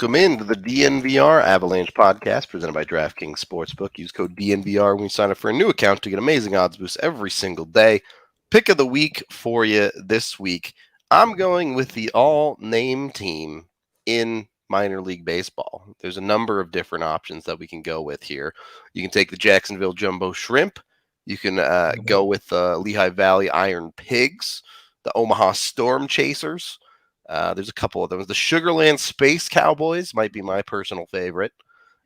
Welcome into the DNVR Avalanche Podcast presented by DraftKings Sportsbook. Use code DNVR when you sign up for a new account to get amazing odds boosts every single day. Pick of the week for you this week. I'm going with the all-name team in minor league baseball. There's a number of different options that we can go with here. You can take the Jacksonville Jumbo Shrimp. You can go with the Lehigh Valley Iron Pigs, the Omaha Storm Chasers. There's a couple of them. The Sugarland Space Cowboys might be my personal favorite.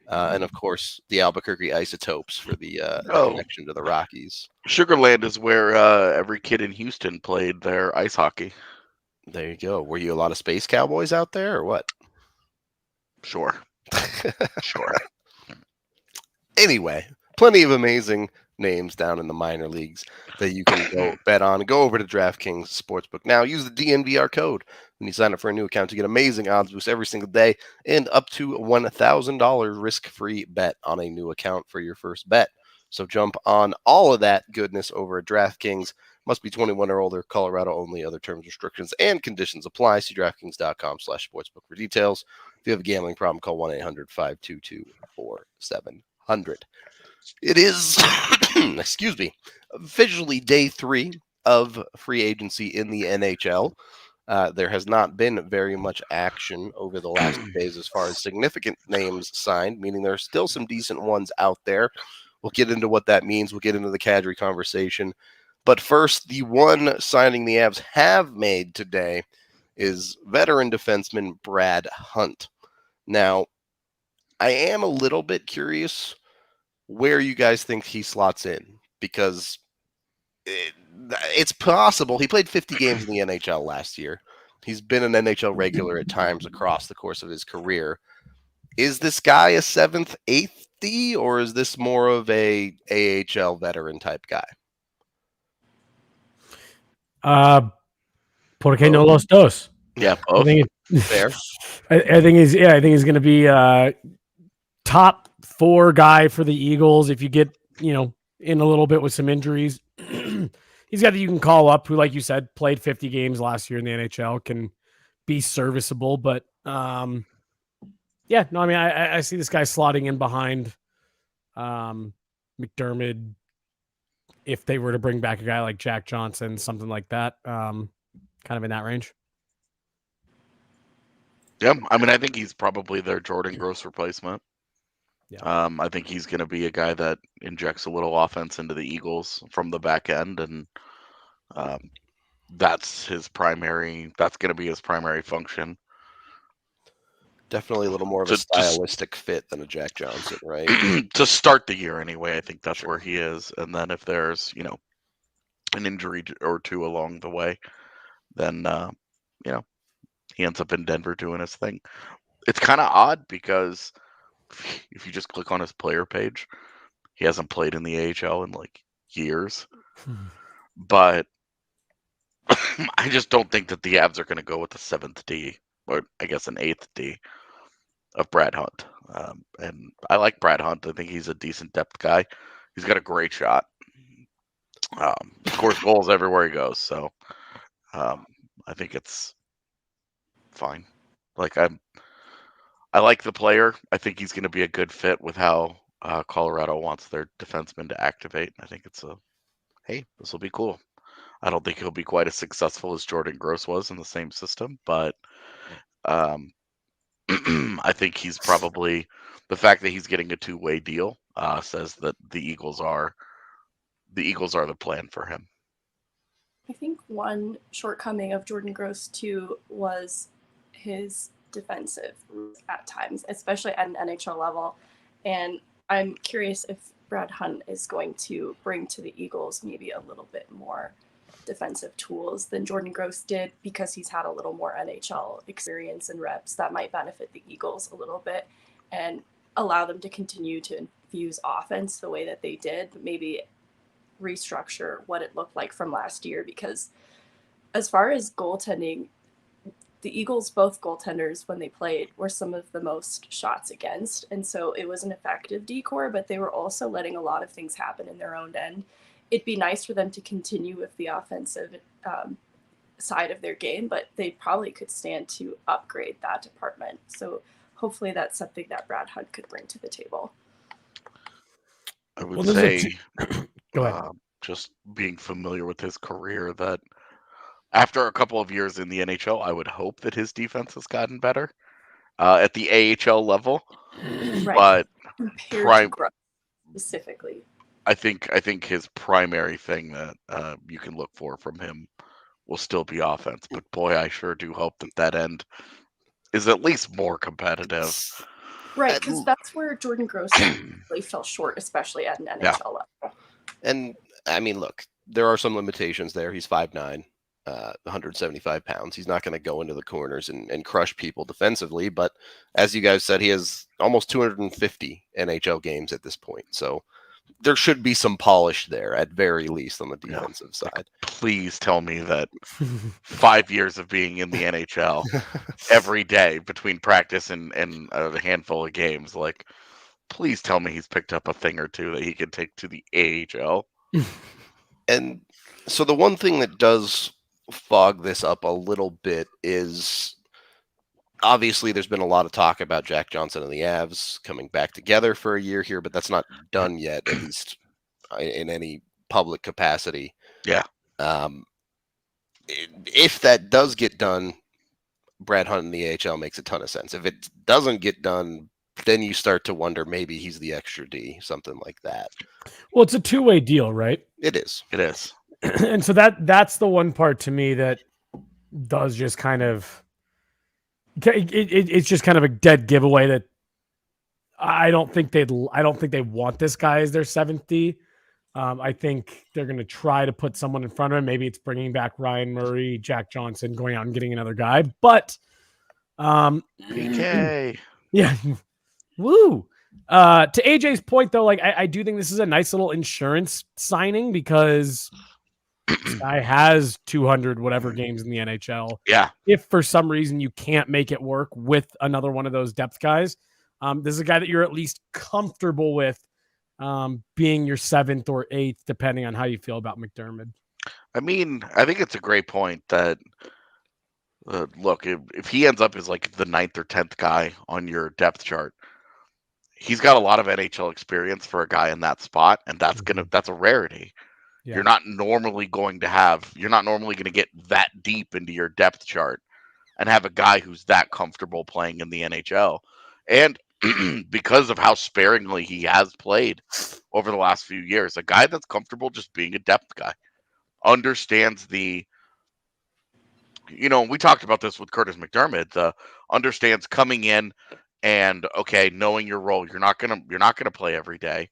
And, of course, the Albuquerque Isotopes for the connection to the Rockies. Sugarland is where every kid in Houston played their ice hockey. There you go. Were you a lot of Space Cowboys out there or what? Sure. Sure. Anyway, plenty of amazing names down in the minor leagues that you can go bet on. Go over to DraftKings Sportsbook now. Use the DNVR code when you sign up for a new account to get amazing odds boosts every single day and up to $1,000 risk-free bet on a new account for your first bet. So jump on all of that goodness over at DraftKings. Must be 21 or older. Colorado only. Other terms, restrictions, and conditions apply. See DraftKings.com/sportsbook for details. If you have a gambling problem, call 1-800-522-4700. It is, excuse me, officially day 3 of free agency in the NHL. There has not been very much action over the last days as far as significant names signed, meaning there are still some decent ones out there. We'll get into what that means. We'll get into the Kadri conversation. But first, the one signing the Avs have made today is veteran defenseman Brad Hunt. Now, I am a little bit curious where you guys think he slots in, because it's possible. He played 50 games in the NHL last year. He's been an NHL regular at times across the course of his career. Is this guy a 7th, 8th D, or is this more of a AHL veteran type guy? ¿Por qué no los dos? Yeah, both. Fair. I think he's going to be top 4 guy for the Eagles. If you get, in a little bit with some injuries, he's got that you can call up who, like you said, played 50 games last year in the NHL, can be serviceable. But I see this guy slotting in behind McDermott if they were to bring back a guy like Jack Johnson, something like that, kind of in that range. Yeah, I think he's probably their Jordan Gross replacement. Yeah. I think he's going to be a guy that injects a little offense into the Eagles from the back end, and that's going to be his primary function. Definitely a little more of a stylistic fit than a Jack Johnson, right? To start the year anyway, I think that's where he is. And then if there's, an injury or two along the way, then, he ends up in Denver doing his thing. It's kind of odd because if you just click on his player page, he hasn't played in the AHL in years. But I just don't think that the Avs are going to go with the 7th D, or I guess an 8th D of Brad Hunt. And I like Brad Hunt. I think he's a decent depth guy. He's got a great shot. Scores goals everywhere he goes. So I think it's fine. I like the player. I think he's going to be a good fit with how Colorado wants their defensemen to activate. I think this will be cool. I don't think he'll be quite as successful as Jordan Gross was in the same system, but I think he's probably, the fact that he's getting a 2-way deal says that the Eagles are the plan for him. I think one shortcoming of Jordan Gross too was his defensive at times, especially at an NHL level. And I'm curious if Brad Hunt is going to bring to the Eagles maybe a little bit more defensive tools than Jordan Gross did, because he's had a little more NHL experience and reps that might benefit the Eagles a little bit and allow them to continue to infuse offense the way that they did, but maybe restructure what it looked like from last year. Because as far as goaltending, the Eagles, both goaltenders, when they played, were some of the most shots against. And so it was an effective decor, but they were also letting a lot of things happen in their own end. It'd be nice for them to continue with the offensive side of their game, but they probably could stand to upgrade that department. So hopefully that's something that Brad Hunt could bring to the table. I would Well, there's a say, Go ahead. just being familiar with his career, that after a couple of years in the NHL, I would hope that his defense has gotten better at the AHL level. Right. But Compared to Gross specifically. I think his primary thing that you can look for from him will still be offense. But boy, I sure do hope that end is at least more competitive. Right, because that's where Jordan Gross really fell short, especially at an NHL level. And I mean, look, there are some limitations there. He's 5'9", 175 pounds. He's not going to go into the corners and crush people defensively. But as you guys said, he has almost 250 NHL games at this point. So there should be some polish there at very least on the defensive side. Please tell me that 5 years of being in the NHL every day between practice and a handful of games, like, please tell me he's picked up a thing or two that he can take to the AHL. And so the one thing that does fog this up a little bit is obviously there's been a lot of talk about Jack Johnson and the Avs coming back together for a year here, but that's not done yet, at least in any public capacity. Yeah. If that does get done, Brad Hunt in the AHL makes a ton of sense. If it doesn't get done, then you start to wonder maybe he's the extra D, something like that. Well, it's a two-way deal, right? It is. It is. And so that's the one part to me that does just kind of it's just kind of a dead giveaway that I don't think they want this guy as their 7th D. I think they're going to try to put someone in front of him. Maybe it's bringing back Ryan Murray, Jack Johnson, going out and getting another guy. But PK. Yeah, woo. To AJ's point, though, like I do think this is a nice little insurance signing because this guy has 200 whatever games in the NHL. Yeah. If for some reason you can't make it work with another one of those depth guys, this is a guy that you're at least comfortable with being your 7th or 8th, depending on how you feel about McDermott. I mean, I think it's a great point that, look, if he ends up as like the 9th or 10th guy on your depth chart, he's got a lot of NHL experience for a guy in that spot, and that's a rarity. Yeah. You're not normally going to get that deep into your depth chart and have a guy who's that comfortable playing in the NHL. And because of how sparingly he has played over the last few years, a guy that's comfortable just being a depth guy, understands we talked about this with Curtis McDermott, understands coming in and, okay, knowing your role, you're not gonna play every day.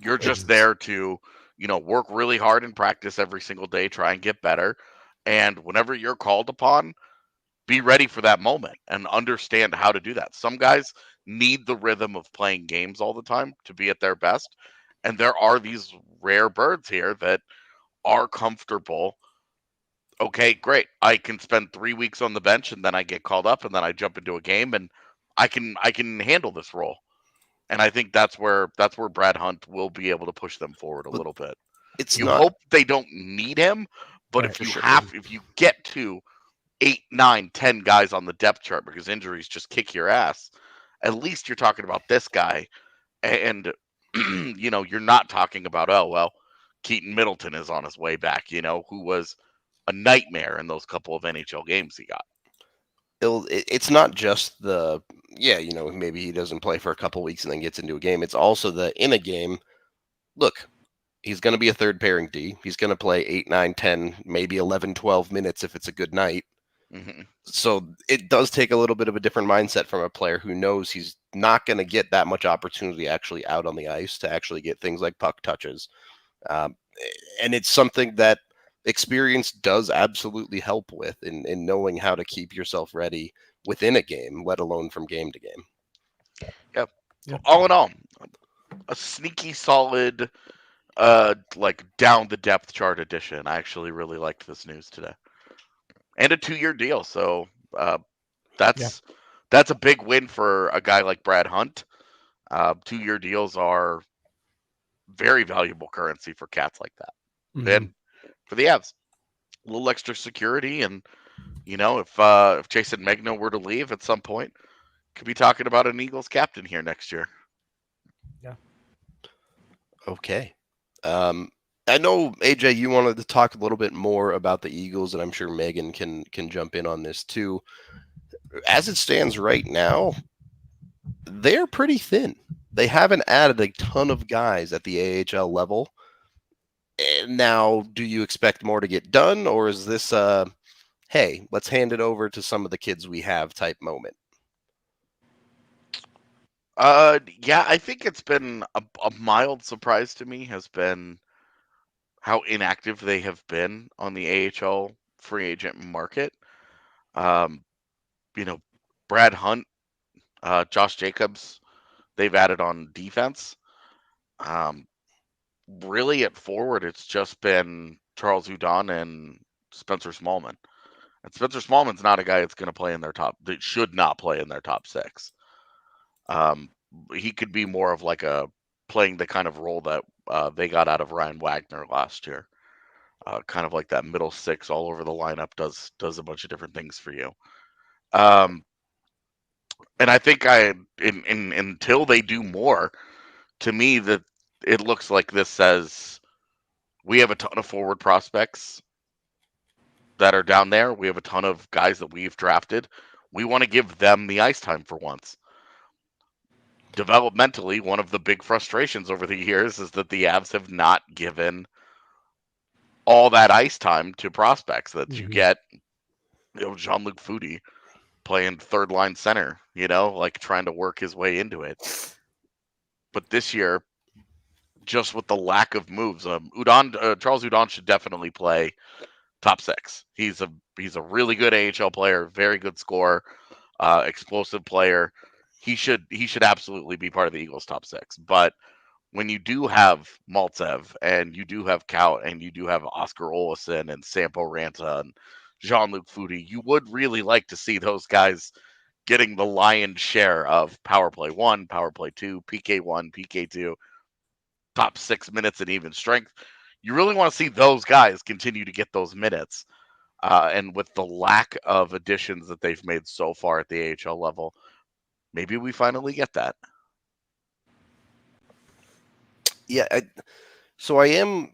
You're just there to, work really hard in practice every single day, try and get better. And whenever you're called upon, be ready for that moment and understand how to do that. Some guys need the rhythm of playing games all the time to be at their best. And there are these rare birds here that are comfortable. Okay, great. I can spend 3 weeks on the bench and then I get called up and then I jump into a game and I can handle this role. And I think that's where Brad Hunt will be able to push them forward a little bit. You hope they don't need him, but if you get to 8, 9, 10 guys on the depth chart because injuries just kick your ass, at least you're talking about this guy. And you're not talking about, Keaton Middleton is on his way back, who was a nightmare in those couple of NHL games he got. It's not just maybe he doesn't play for a couple weeks and then gets into a game. It's also in a game, look, he's going to be a third pairing D. He's going to play 8, 9, 10, maybe 11, 12 minutes if it's a good night. Mm-hmm. So it does take a little bit of a different mindset from a player who knows he's not going to get that much opportunity actually out on the ice to actually get things like puck touches. And it's something that experience does absolutely help with in knowing how to keep yourself ready within a game, let alone from game to game. Yep. So all in all, a sneaky solid, down the depth chart edition. I actually really liked this news today. And a 2-year deal. So that's a big win for a guy like Brad Hunt. 2-year deals are very valuable currency for cats like that. Mm-hmm. And for the Avs, a little extra security. And, if Jason Megna were to leave at some point, Could be talking about an Eagles captain here next year. Okay. I know, AJ, you wanted to talk a little bit more about the Eagles, and I'm sure Megan can jump in on this too. As it stands right now, they're pretty thin. They haven't added a ton of guys at the AHL level. And now, do you expect more to get done, or is this hey, let's hand it over to some of the kids we have type moment? Yeah, I think it's been a mild surprise to me has been how inactive they have been on the AHL free agent market. You know, Brad Hunt, Josh Jacobs, they've added on defense. Really at forward, it's just been Charles Hudon and Spencer Smallman. And Spencer Smallman's not a guy that's going to play in their top, that should not play in their top six. He could be more of like playing the kind of role that they got out of Ryan Wagner last year. Kind of like that middle six all over the lineup, does a bunch of different things for you. And I think until they do more, to me that it looks like this says we have a ton of forward prospects that are down there. We have a ton of guys that we've drafted. We want to give them the ice time for once. Developmentally, one of the big frustrations over the years is that the Avs have not given all that ice time to prospects that you get. Jean-Luc Foudy playing third line center, like trying to work his way into it. But this year, just with the lack of moves, Charles Hudon should definitely play top six. He's a really good AHL player, very good scorer, explosive player. He should absolutely be part of the Eagles' top six. But when you do have Maltsev and you do have Kaut and you do have Oscar Olesen and Sampo Ranta and Jean-Luc Foudy, you would really like to see those guys getting the lion's share of power play 1, power play 2, PK 1, PK 2, top 6 minutes and even strength. You really want to see those guys continue to get those minutes. And with the lack of additions that they've made so far at the AHL level, maybe we finally get that. Yeah, so I am,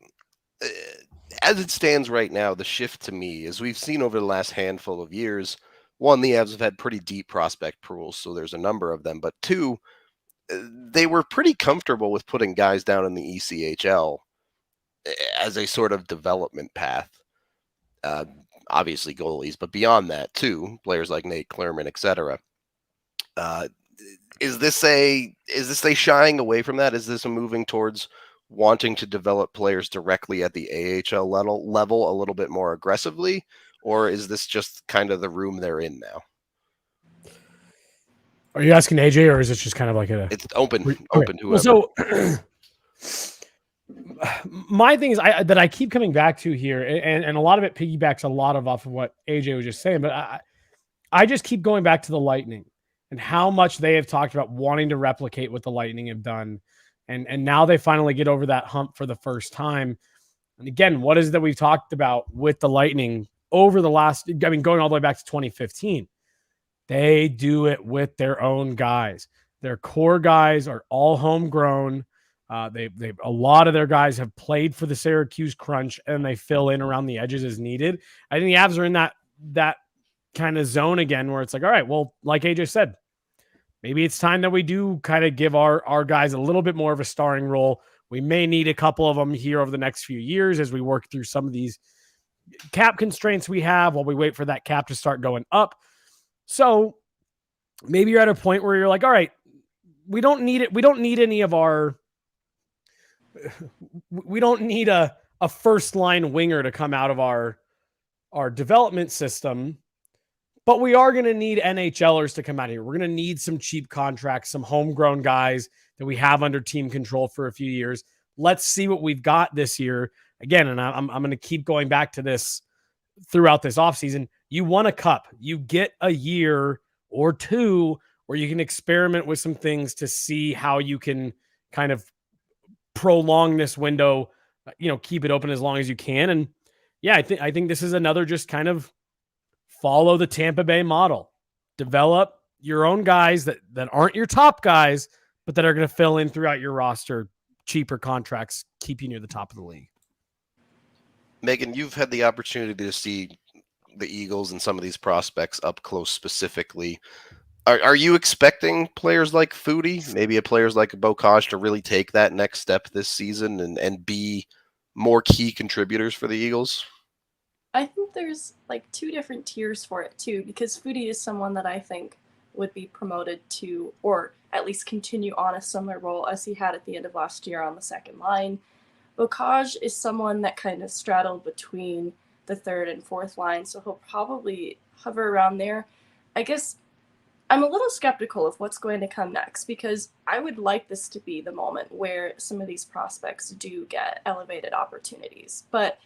as it stands right now, the shift to me, as we've seen over the last handful of years, one, the Avs have had pretty deep prospect pools, so there's a number of them, but two, they were pretty comfortable with putting guys down in the ECHL as a sort of development path. Obviously goalies, but beyond that too, players like Nate Clermont, etc. Is this a shying away from that? Is this a moving towards wanting to develop players directly at the AHL level a little bit more aggressively, or is this just kind of the room they're in now? Are you asking AJ, or is it just kind of like it's open to whoever? Well, so my thing is that I keep coming back to here, and a lot of it piggybacks a lot off of what AJ was just saying, but I just keep going back to the Lightning and how much they have talked about wanting to replicate what the Lightning have done. And now they finally get over that hump for the first time. And again, what is it that we've talked about with the Lightning over the last, going all the way back to 2015? They do it with their own guys. Their core guys are all homegrown. A lot of their guys have played for the Syracuse Crunch, and they fill in around the edges as needed. I think the Avs are in that kind of zone again where it's like, all right, well, like AJ said, maybe it's time that we do kind of give our guys a little bit more of a starring role. We may need a couple of them here over the next few years as we work through some of these cap constraints we have while we wait for that cap to start going up. So maybe you're at a point where you're like, all right, we don't need it. We don't need any of we don't need a first line winger to come out of our development system, but we are going to need NHLers to come out here. We're going to need some cheap contracts, some homegrown guys that we have under team control for a few years. Let's see what we've got this year. Again, and I'm going to keep going back to this throughout this offseason. You won a cup. You get a year or two where you can experiment with some things to see how you can kind of prolong this window, keep it open as long as you can. And yeah, I think this is another just kind of follow the Tampa Bay model, develop, your own guys that aren't your top guys, but that are going to fill in throughout your roster, cheaper contracts, keep you near the top of the league. Megan, you've had the opportunity to see the Eagles and some of these prospects up close specifically. Are you expecting players like Foodie, maybe a players like Bocage to really take that next step this season and be more key contributors for the Eagles? I think there's like two different tiers for it too, because Foodie is someone that I think would be promoted to, or at least continue on a similar role as he had at the end of last year on the second line. Bocage is someone that kind of straddled between the third and fourth line, so he'll probably hover around there. I guess I'm a little skeptical of what's going to come next, because I would like this to be the moment where some of these prospects do get elevated opportunities. But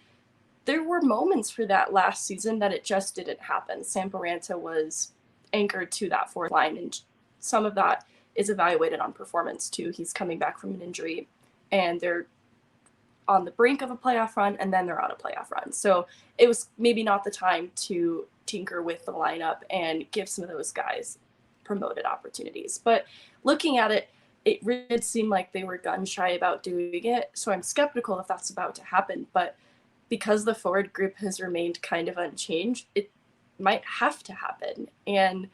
there were moments for that last season that it just didn't happen. Samporanta was anchored to that fourth line, and some of that is evaluated on performance too. He's coming back from an injury, and they're on the brink of a playoff run, and then they're on a playoff run. So it was maybe not the time to tinker with the lineup and give some of those guys promoted opportunities. But looking at it, it really did seem like they were gun shy about doing it. So I'm skeptical if that's about to happen. But because the forward group has remained kind of unchanged, it might have to happen. And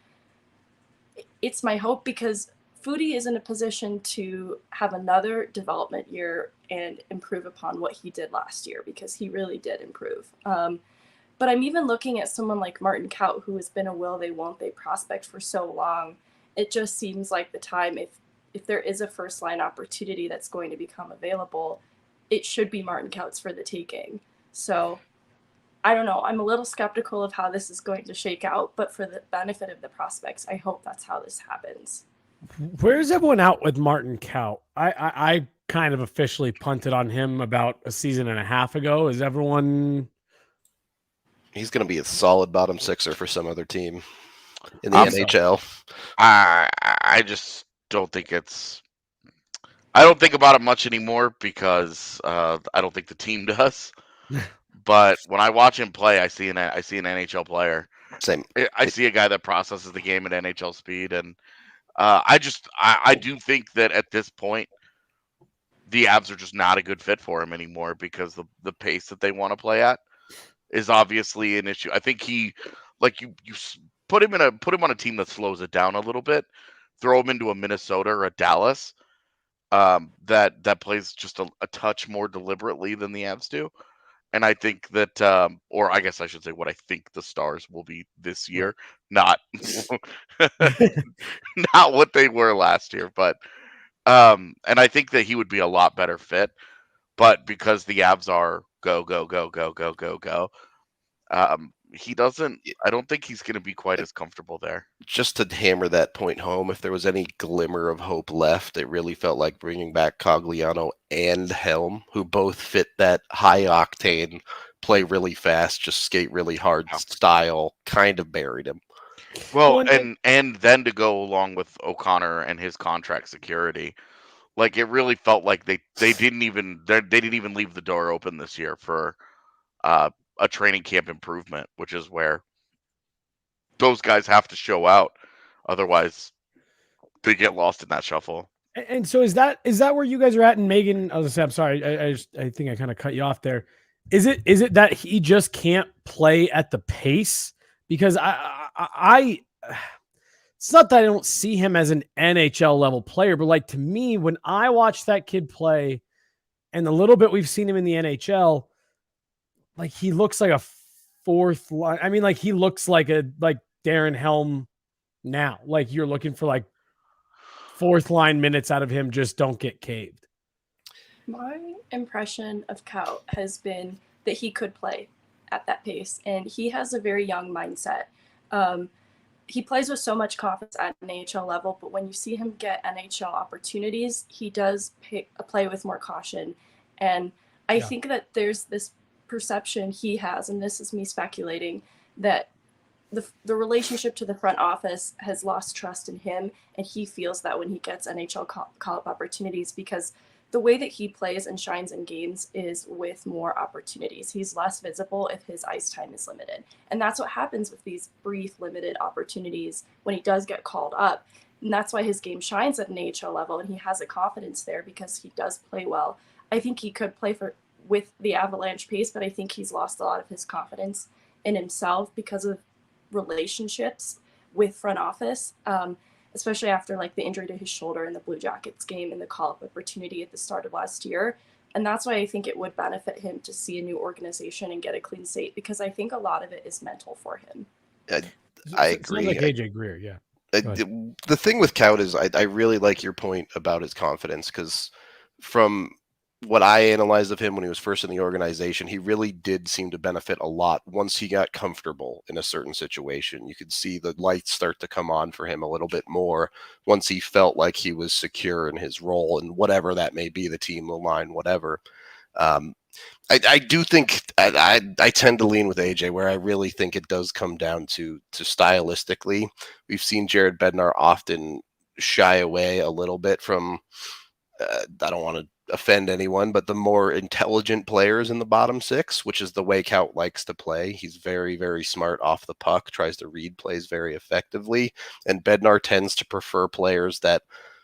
it's my hope, because Foodie is in a position to have another development year and improve upon what he did last year, because he really did improve. But I'm even looking at someone like Martin Kaut, who has been a will they won't they prospect for so long. It just seems like the time, if there is a first line opportunity that's going to become available, it should be Martin Kaut's for the taking. So I don't know. I'm a little skeptical of how this is going to shake out, but for the benefit of the prospects, I hope that's how this happens. Where's everyone out with Martin Kaut? I kind of officially punted on him about a season and a half ago. Is everyone... He's going to be a solid bottom sixer for some other team in the Awesome. NHL. I just don't think it's. I don't think about it much anymore, because I don't think the team does. But when I watch him play, I see an NHL player. Same. I see a guy that processes the game at NHL speed, and I do think that at this point, the Avs are just not a good fit for him anymore, because the pace that they want to play at is obviously an issue. I think he, like, you put him on a team that slows it down a little bit, throw him into a Minnesota or a Dallas that plays just a touch more deliberately than the Avs do. And I think that, or I guess I should say what I think the Stars will be this year, not not what they were last year. But and I think that he would be a lot better fit. But because the Avs are go, he doesn't. I don't think he's going to be quite as comfortable there. Just to hammer that point home, if there was any glimmer of hope left, it really felt like bringing back Cogliano and Helm, who both fit that high octane, play really fast, just skate really hard style, kind of buried him. Well, and then to go along with O'Connor and his contract security, like, it really felt like they didn't even leave the door open this year for a training camp improvement, which is where those guys have to show out, otherwise they get lost in that shuffle. And so is that where you guys are at? And Megan, I was gonna say, I'm sorry, I think I kind of cut you off there. Is it that he just can't play at the pace? Because I it's not that I don't see him as an NHL level player, but like, to me, when I watch that kid play and the little bit we've seen him in the NHL, like, he looks like a fourth line. I mean, like, he looks like Darren Helm now. Like, you're looking for like fourth line minutes out of him. Just don't get caved. My impression of Kaut has been that he could play at that pace, and he has a very young mindset. He plays with so much confidence at an NHL level, but when you see him get NHL opportunities, he does play with more caution. And I think that there's this perception he has, and this is me speculating, that the relationship to the front office has lost trust in him, and he feels that when he gets NHL call-up opportunities, because the way that he plays and shines in games is with more opportunities. He's less visible if his ice time is limited. And that's what happens with these brief, limited opportunities when he does get called up. And that's why his game shines at an AHL level, and he has a confidence there because he does play well. I think he could play with the Avalanche pace, but I think he's lost a lot of his confidence in himself because of relationships with front office. Especially after like the injury to his shoulder in the Blue Jackets game and the call-up opportunity at the start of last year. And that's why I think it would benefit him to see a new organization and get a clean slate, because I think a lot of it is mental for him. I agree. Sounds like AJ Greer, yeah. The thing with Kaut is I really like your point about his confidence, because from what I analyzed of him when he was first in the organization, he really did seem to benefit a lot once he got comfortable in a certain situation. You could see the lights start to come on for him a little bit more once he felt like he was secure in his role, and whatever that may be, the team, the line, whatever. I do think I tend to lean with AJ, where I really think it does come down to stylistically. We've seen Jared Bednar often shy away a little bit from, I don't want to offend anyone, but the more intelligent players in the bottom six, which is the way Kaut likes to play. He's very, very smart off the puck, tries to read plays very effectively, and Bednar tends to prefer players that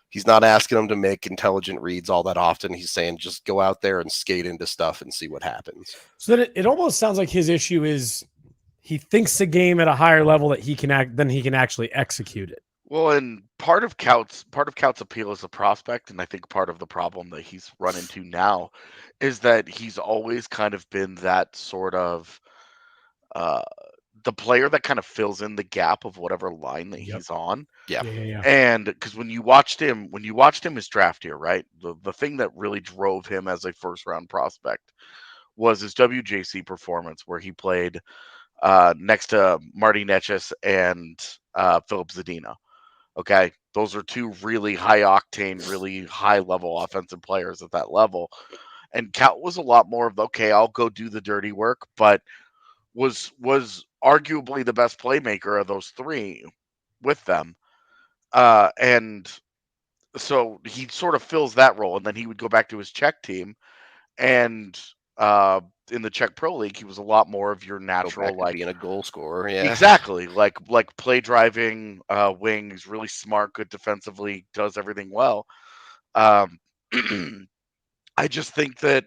he's not asking them to make intelligent reads all that often. He's saying just go out there and skate into stuff and see what happens. So then it almost sounds like his issue is he thinks the game at a higher level that he can actually execute it. Well, and part of Kaut's appeal as a prospect, and I think part of the problem that he's run into now, is that he's always kind of been that sort of the player that kind of fills in the gap of whatever line that he's on. Yeah. And because when you watched him his draft year, right? The thing that really drove him as a first round prospect was his WJC performance, where he played next to Marty Netchis and Philip Zadina. Okay, those are two really high octane, really high level offensive players at that level. And Kaut was a lot more of, okay, I'll go do the dirty work, but was arguably the best playmaker of those three with them. And so he sort of fills that role, and then he would go back to his Czech team, and in the Czech Pro League, he was a lot more of your natural, like being a goal scorer. Yeah, exactly. Like play driving wing. He's really smart, good defensively, does everything well. I just think that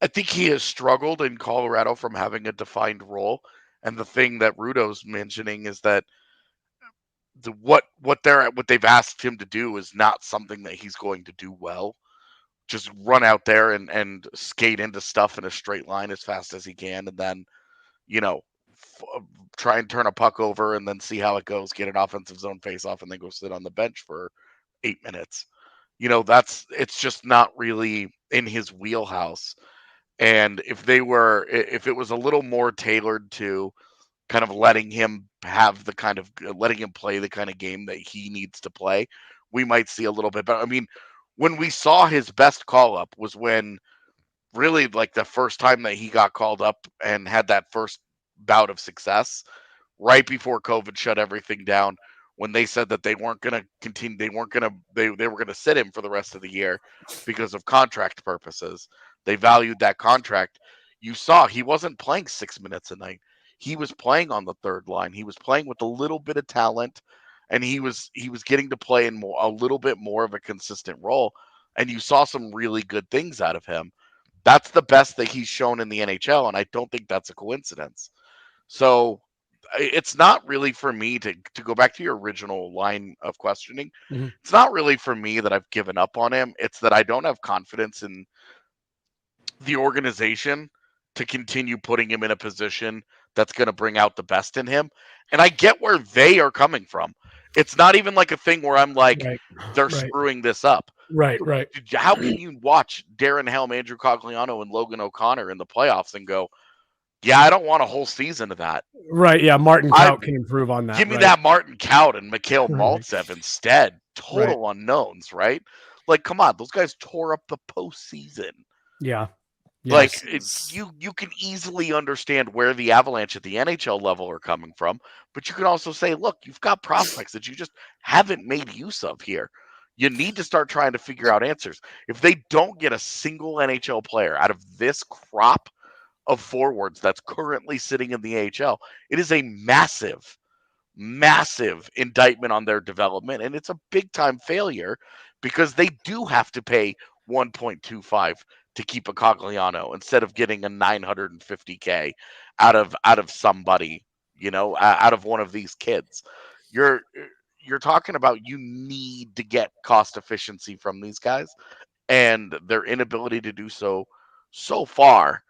I think he has struggled in Colorado from having a defined role. And the thing that Rudo's mentioning is that what they've asked him to do is not something that he's going to do well. Just run out there and skate into stuff in a straight line as fast as he can, and then, try and turn a puck over and then see how it goes, get an offensive zone face-off, and then go sit on the bench for 8 minutes. It's just not really in his wheelhouse. And if it was a little more tailored to kind of letting him play the kind of game that he needs to play, we might see a little bit better. I mean, when we saw his best call up was when really like the first time that he got called up and had that first bout of success right before COVID shut everything down, when they said that they weren't going to continue, they were going to sit him for the rest of the year because of contract purposes. They valued that contract. You saw he wasn't playing 6 minutes a night. He was playing on the third line. He was playing with a little bit of talent, and he was getting to play in a little bit more of a consistent role. And you saw some really good things out of him. That's the best that he's shown in the NHL, and I don't think that's a coincidence. So it's not really for me to go back to your original line of questioning. Mm-hmm. It's not really for me that I've given up on him. It's that I don't have confidence in the organization to continue putting him in a position that's going to bring out the best in him. And I get where they are coming from. It's not even like a thing where I'm like, they're screwing this up. Right. How can you watch Darren Helm, Andrew Cogliano, and Logan O'Connor in the playoffs and go, yeah, I don't want a whole season of that. Right, yeah, Martin Kaut can improve on that. Give me that Martin Kaut and Mikhail Maltsev instead. Total unknowns, right? Like, come on, those guys tore up the postseason. Yeah. Yes. Like, you can easily understand where the Avalanche at the NHL level are coming from, but you can also say, look, you've got prospects that you just haven't made use of here. You need to start trying to figure out answers. If they don't get a single NHL player out of this crop of forwards that's currently sitting in the AHL, it is a massive, massive indictment on their development, and it's a big time failure because they do have to pay 1.25 to keep a Cogliano instead of getting a 950K out of somebody, out of one of these kids. You're talking about you need to get cost efficiency from these guys, and their inability to do so far.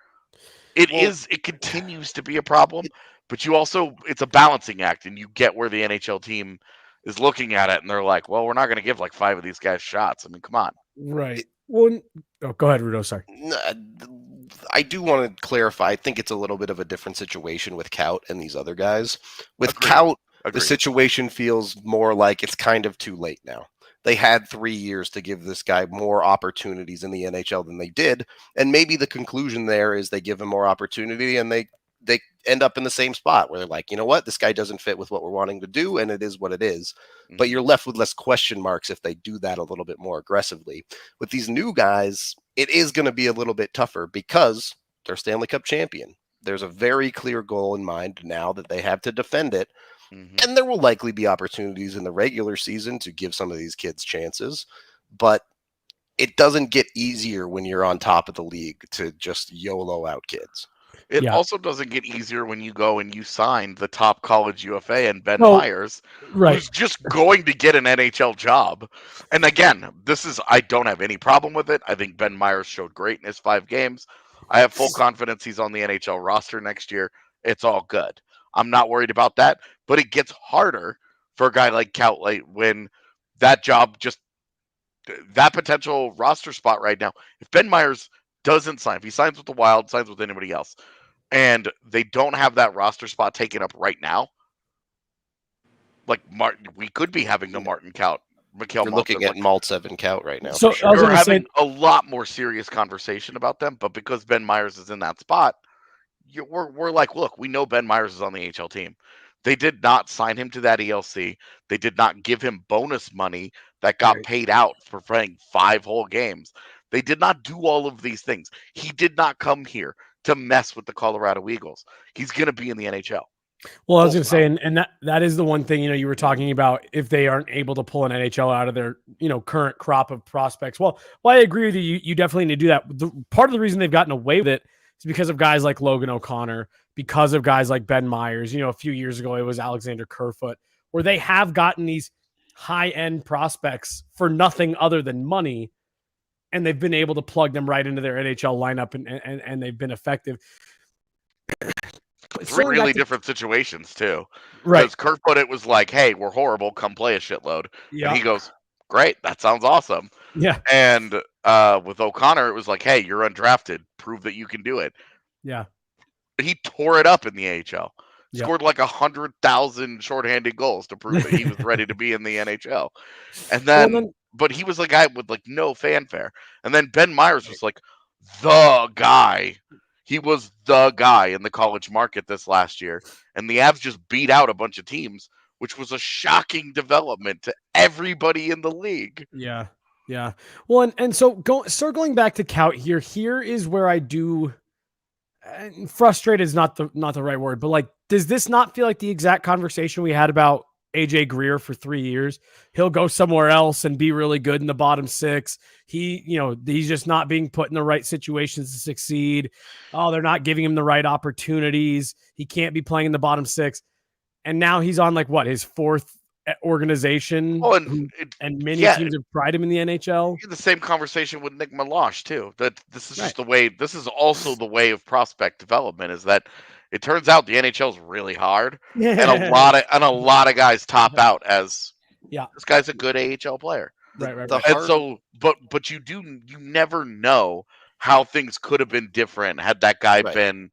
It continues to be a problem, but it's a balancing act, and you get where the NHL team is looking at it and they're like, well, we're not going to give like 5 of these guys shots. I mean, come on. Right. Well, go ahead, Rudo. Sorry. I do want to clarify. I think it's a little bit of a different situation with Kaut and these other guys. With Kaut, the situation feels more like it's kind of too late now. They had 3 years to give this guy more opportunities in the NHL than they did. And maybe the conclusion there is they give him more opportunity and they end up in the same spot where they're like, you know what, this guy doesn't fit with what we're wanting to do, and it is what it is. Mm-hmm. But you're left with less question marks if they do that a little bit more aggressively. With these new guys, it is going to be a little bit tougher because they're Stanley Cup champion. There's a very clear goal in mind now that they have to defend it. Mm-hmm. And there will likely be opportunities in the regular season to give some of these kids chances, but it doesn't get easier when you're on top of the league to just YOLO out kids. It also doesn't get easier when you go and you sign the top college UFA and Ben Myers, who's just going to get an NHL job. And again, I don't have any problem with it. I think Ben Myers showed great in his 5 games. I have full confidence he's on the NHL roster next year. It's all good. I'm not worried about that, but it gets harder for a guy like Kaut when that potential roster spot right now. If Ben Myers doesn't sign, if he signs with the Wild, signs with anybody else, and they don't have that roster spot taken up right now, like we could be having the Martin Kaut. You're looking at Maltsev and Kaut right now. So sure. We're having a lot more serious conversation about them, but because Ben Myers is in that spot, we're like, look, we know Ben Myers is on the HL team. They did not sign him to that ELC. They did not give him bonus money that got paid out for playing 5 whole games. They did not do all of these things. He did not come here to mess with the Colorado Eagles. He's going to be in the NHL. Well, I was going to say, and that is the one thing, you were talking about if they aren't able to pull an NHL out of their, current crop of prospects. Well, I agree with you. You definitely need to do that. Part of the reason they've gotten away with it is because of guys like Logan O'Connor, because of guys like Ben Myers. A few years ago, it was Alexander Kerfoot, where they have gotten these high-end prospects for nothing other than money, and they've been able to plug them right into their NHL lineup, and they've been effective. 3 really different situations, too. Right. Because Kerfoot, it was like, hey, we're horrible. Come play a shitload. Yeah. And he goes, great. That sounds awesome. Yeah. And with O'Connor, it was like, hey, you're undrafted. Prove that you can do it. Yeah. He tore it up in the AHL. Scored like 100,000 shorthanded goals to prove that he was ready to be in the NHL. And then but he was a guy with like no fanfare. And then Ben Myers was like the guy. He was the guy in the college market this last year. And the Avs just beat out a bunch of teams, which was a shocking development to everybody in the league. Yeah. Yeah. Well, and so circling back to Kaut here is where I do frustrated is not the right word, but like, does this not feel like the exact conversation we had about AJ Greer for 3 years? He'll go somewhere else and be really good in the bottom 6. He's just not being put in the right situations to succeed. Oh, they're not giving him the right opportunities. He can't be playing in the bottom 6. And now he's on his 4th organization. Oh, and many teams have tried him in the NHL. The same conversation with Nick Meloche too. That this is just the way. This is also the way of prospect development. Is that it turns out the NHL is really hard, and a lot of guys top out as this guy's a good AHL player. Right. And so, but you never know how things could have been different had that guy been.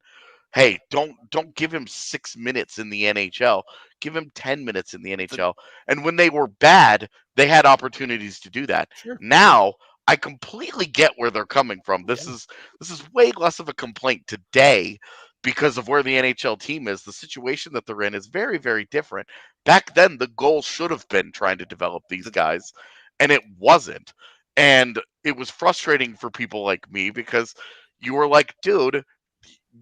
Hey, don't give him 6 minutes in the NHL. Give him 10 minutes in the NHL. And when they were bad, they had opportunities to do that. Sure. Now, I completely get where they're coming from. This is way less of a complaint today because of where the NHL team is. The situation that they're in is very, very different. Back then, the goal should have been trying to develop these guys. and it wasn't. And it was frustrating for people like me because you were like, dude,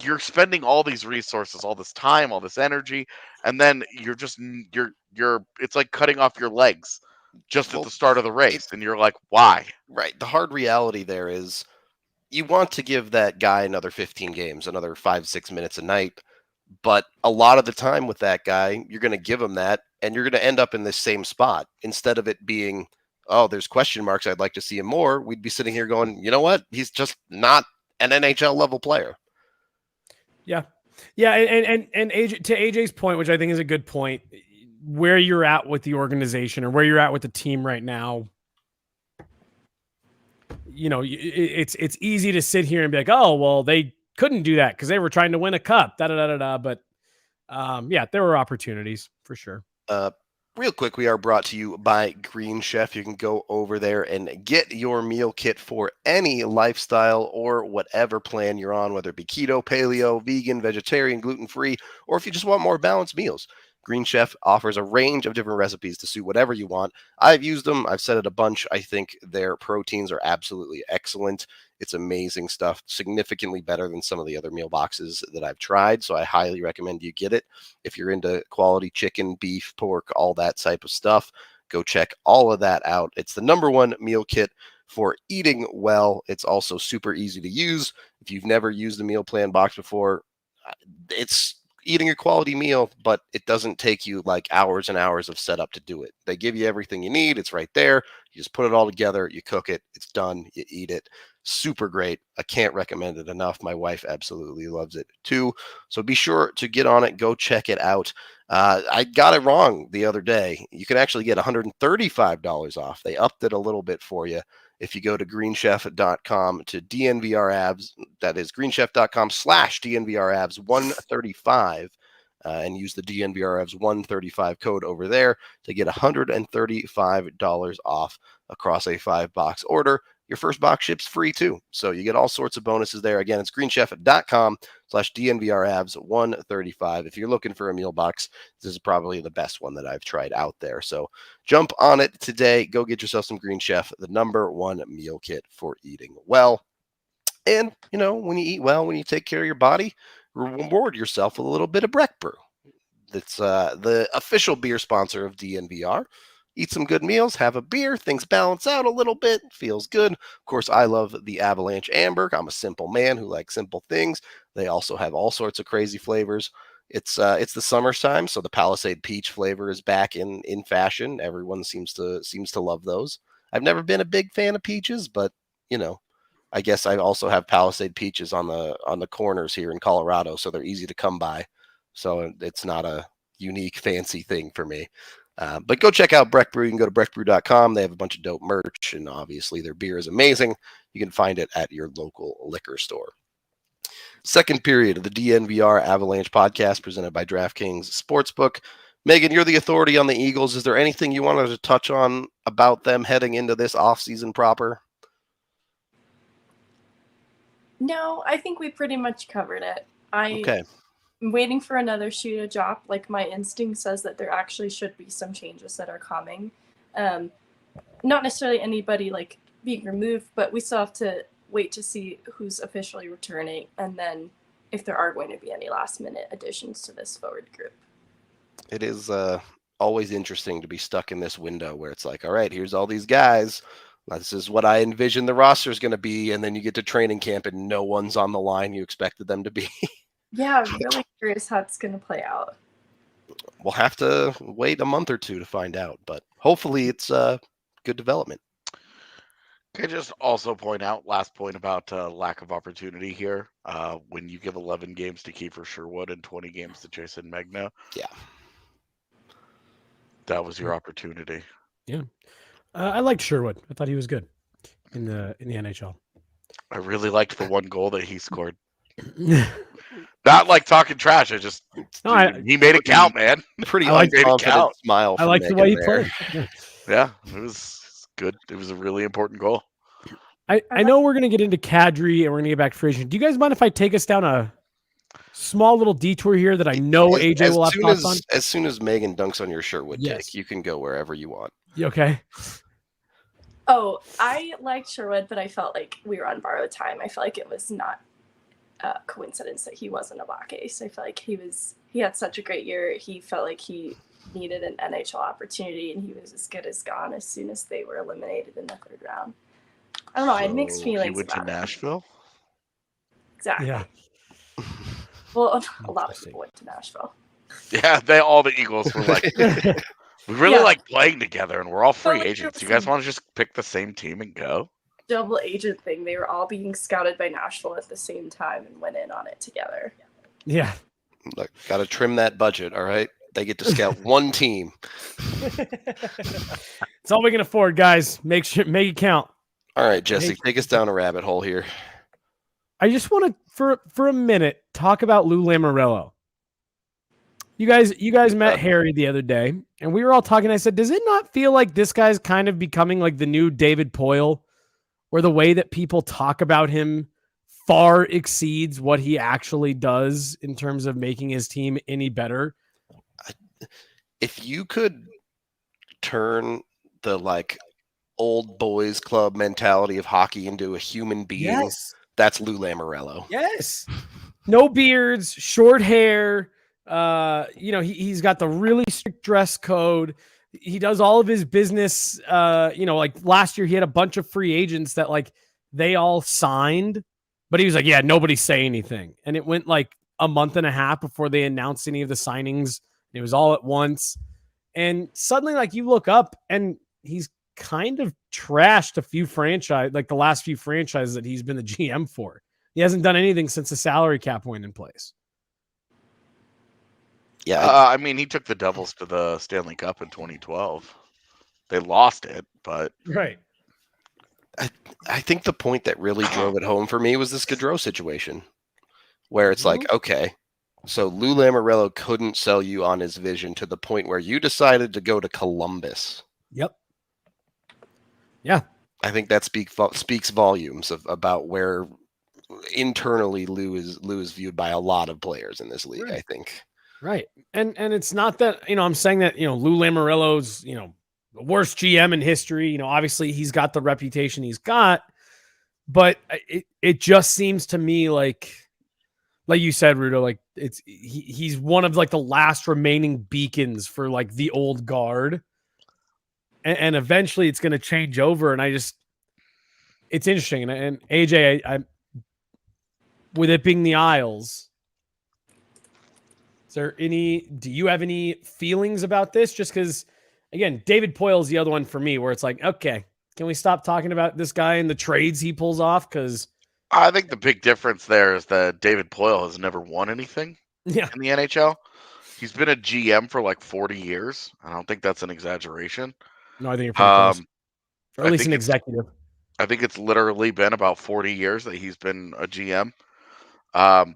you're spending all these resources, all this time, all this energy, and then you're it's like cutting off your legs just at Well, the start of the race, and you're like, why? Right. The hard reality there is you want to give that guy another 15 games, another 5-6 minutes a night. But a lot of the time with that guy, you're going to give him that, and you're going to end up in this same spot. Instead of it being, oh, there's question marks, I'd like to see him more, we'd be sitting here going, you know what? He's just not an NHL level player. Yeah. Yeah. And AJ, to AJ's point, which I think is a good point, where you're at with the organization or where you're at with the team right now, you know, it's easy to sit here and be like, oh, well, they couldn't do that because they were trying to win a cup. But yeah, there were opportunities for sure. Real quick, we are brought to you by Green Chef. You can go over there and get your meal kit for any lifestyle or whatever plan you're on, whether it be keto, paleo, vegan, vegetarian, gluten-free, or if you just want more balanced meals. Green Chef offers a range of different recipes to suit whatever you want. I've used them. I've said it a bunch. I think their proteins are absolutely excellent. It's amazing stuff, significantly better than some of the other meal boxes that I've tried. So I highly recommend you get it. If you're into quality chicken, beef, pork, all that type of stuff, go check all of that out. It's the #1 meal kit for eating well. It's also super easy to use. If you've never used a meal plan box before, it's eating a quality meal, but it doesn't take you like hours and hours of setup to do it. They give you everything you need. It's right there. You just put it all together. You cook it. It's done. You eat it. Super great. I can't recommend it enough. My wife absolutely loves it too. So be sure to get on it. Go check it out. I got it wrong the other day. You can actually get $135 off. They upped it a little bit for you. If you go to greenchef.com to DNVR Avs, that is greenchef.com/DNVR Avs 135, and use the DNVR Avs 135 code over there to get $135 off across a 5-box order. Your first box ships free too. So you get all sorts of bonuses there. Again, it's greenchef.com/DNVR Avs 135. If you're looking for a meal box, this is probably the best one that I've tried out there. So jump on it today. Go get yourself some Green Chef, the #1 meal kit for eating well. And, you know, when you eat well, when you take care of your body, reward yourself with a little bit of Breck Brew. That's the official beer sponsor of DNVR. Eat some good meals, have a beer, things balance out a little bit, feels good. Of course, I love the Avalanche Amber. I'm a simple man who likes simple things. They also have all sorts of crazy flavors. It's the summertime, so the Palisade Peach flavor is back in fashion. Everyone seems to love those. I've never been a big fan of peaches, but you know, I guess I also have Palisade Peaches on the corners here in Colorado, so they're easy to come by. So it's not a unique, fancy thing for me. But go check out Breck Brew. You can go to breckbrew.com. They have a bunch of dope merch, and obviously their beer is amazing. You can find it at your local liquor store. Second period of the DNVR Avalanche Podcast presented by DraftKings Sportsbook. Megan, you're the authority on the Eagles. Is there anything you wanted to touch on about them heading into this offseason proper? No, I think we pretty much covered it. Okay. I'm waiting for another shoe to drop. Like, my instinct says that there actually should be some changes that are coming. Not necessarily anybody like being removed, but we still have to wait to see who's officially returning, and then if there are going to be any last minute additions to this forward group. It is always interesting to be stuck in this window where it's like, all right, here's all these guys. This is what I envision the roster is going to be, and then you get to training camp and no one's on the line you expected them to be. Yeah, I'm really curious how it's going to play out. We'll have to wait a month or two to find out, but hopefully it's good development. Can I just also point out, last point about lack of opportunity here, when you give 11 games to Kiefer Sherwood and 20 games to Jason Megna. Yeah. That was your opportunity. Yeah. I liked Sherwood. I thought he was good in the NHL. I really liked the one goal that he scored. Not like talking trash. He made it count, man. Pretty confident smile. I like the way he played. Yeah, it was good. It was a really important goal. I know we're going to get into Kadri and we're going to get back to free agent. Do you guys mind if I take us down a small little detour here that I know AJ will have thoughts on? As soon as Megan dunks on your Sherwood take, you can go wherever you want. Okay. Oh, I liked Sherwood, but I felt like we were on borrowed time. I felt like it was not a coincidence that he wasn't a Black Ace. I feel like he had such a great year. He felt like he needed an NHL opportunity, and he was as good as gone as soon as they were eliminated in the third round. I don't know. I had mixed feelings. He went to about it. Nashville. Exactly. Yeah. Well, a lot of people went to Nashville. Yeah, all the Eagles were like, we really like playing together, and we're all free agents. You guys want to just pick the same team and go? Double agent thing. They were all being scouted by Nashville at the same time and went in on it together. Yeah. Look, got to trim that budget, all right? They get to scout one team. It's all we can afford, guys. Make it count. All right, Jesse, take us down a rabbit hole here. I just want to, for a minute, talk about Lou Lamoriello. You guys met Harry the other day, and we were all talking. I said, does it not feel like this guy's kind of becoming like the new David Poile, where the way that people talk about him far exceeds what he actually does in terms of making his team any better? If you could turn the like old boys club mentality of hockey into a human being, that's Lou Lamoriello. Yes. No beards, short hair. He's got the really strict dress code. He does all of his business. Like last year he had a bunch of free agents that like they all signed, but he was like, yeah, nobody say anything. And it went like a month and a half before they announced any of the signings. It was all at once. And suddenly like you look up and he's kind of trashed a few the last few franchises that he's been the GM for. He hasn't done anything since the salary cap went in place. Yeah. I mean, he took the Devils to the Stanley Cup in 2012. They lost it, but right. I think the point that really drove it home for me was this Gaudreau situation, where it's like, okay, so Lou Lamoriello couldn't sell you on his vision to the point where you decided to go to Columbus. Yep. Yeah. I think that speaks volumes about where internally Lou is viewed by a lot of players in this league, right. I think. Right. And it's not that, I'm saying that, Lou Lamoriello's, the worst GM in history. Obviously he's got the reputation he's got, but it just seems to me like you said, Rudo, like he's one of like the last remaining beacons for like the old guard. And eventually it's going to change over. And it's interesting. And AJ, I with it being the Isles, do you have any feelings about this? Just because, again, David Poile is the other one for me where it's like, okay, can we stop talking about this guy and the trades he pulls off? Because I think the big difference there is that David Poile has never won anything in the NHL. He's been a GM for like 40 years. I don't think that's an exaggeration. No, I think you're pretty close. Or at least an executive. I think it's literally been about 40 years that he's been a GM. And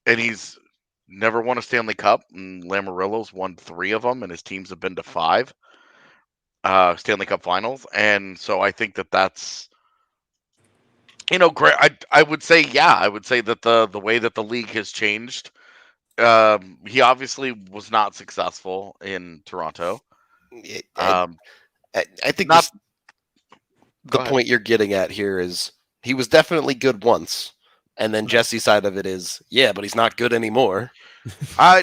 he's never won a Stanley Cup, and Lamoriello's won 3 of them, and his teams have been to 5 Stanley Cup finals. And so I think that's, great. I would say that the way that the league has changed, he obviously was not successful in Toronto. I think the point you're getting at here is he was definitely good once. And then Jesse's side of it is, yeah, but he's not good anymore. I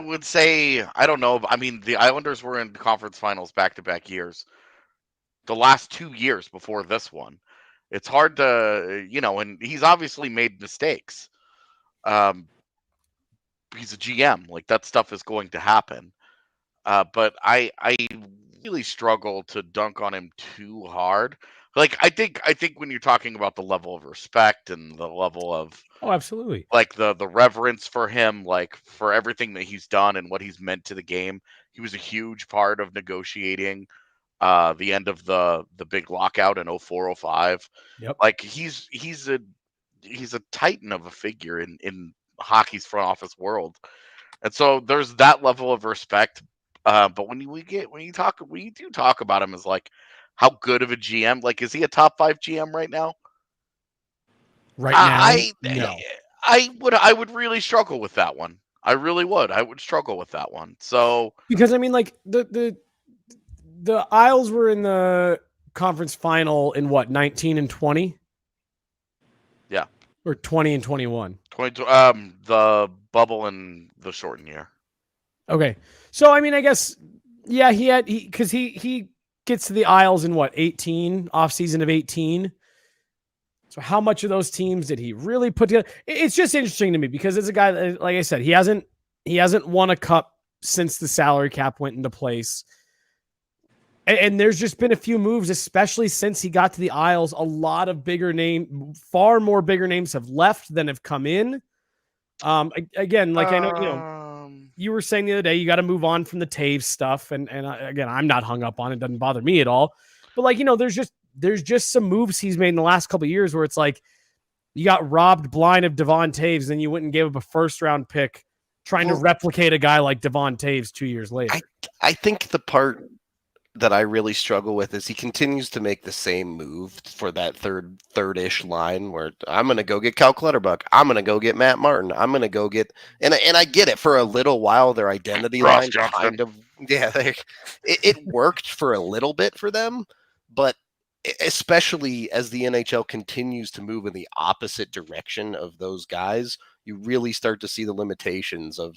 would say, I don't know. I mean, the Islanders were in conference finals back-to-back years. The last 2 years before this one. It's hard to, and he's obviously made mistakes. He's a GM. Like, that stuff is going to happen. But I really struggle to dunk on him too hard. Like, I think when you're talking about the level of respect and the level of absolutely, like the reverence for him, like for everything that he's done and what he's meant to the game, he was a huge part of negotiating the end of the big lockout in 04-05. Yep. Like he's a titan of a figure in hockey's front office world, and so there's that level of respect. But when you do talk about him as like how good of a GM, like is he a top 5 GM right now? No. I would really struggle with that one. I really would. I would struggle with that one. So because I mean, like the the Isles were in the conference final in what, 19 and 20? Yeah. Or 20 and 21. The bubble and the shortened year. Okay. So I mean, I guess because he gets to the Isles in what, 18, off season of 18. So how much of those teams did he really put together? It's just interesting to me because as a guy, like I said, he hasn't won a cup since the salary cap went into place. And there's just been a few moves, especially since he got to the Isles. A lot of far more bigger names have left than have come in. Again, like I know, you were saying the other day, you got to move on from the Taves stuff. And again, I'm not hung up on it. It doesn't bother me at all. But like, there's just some moves he's made in the last couple of years where it's like you got robbed blind of Devon Taves, and you went and gave up a first-round pick trying to replicate a guy like Devon Taves 2 years later. I think the part that I really struggle with is he continues to make the same move for that third-ish line where I'm going to go get Cal Clutterbuck. I'm going to go get Matt Martin. I'm going to go get and I get it for a little while. Their identity line kind of it worked for a little bit for them, but especially as the NHL continues to move in the opposite direction of those guys, you really start to see the limitations of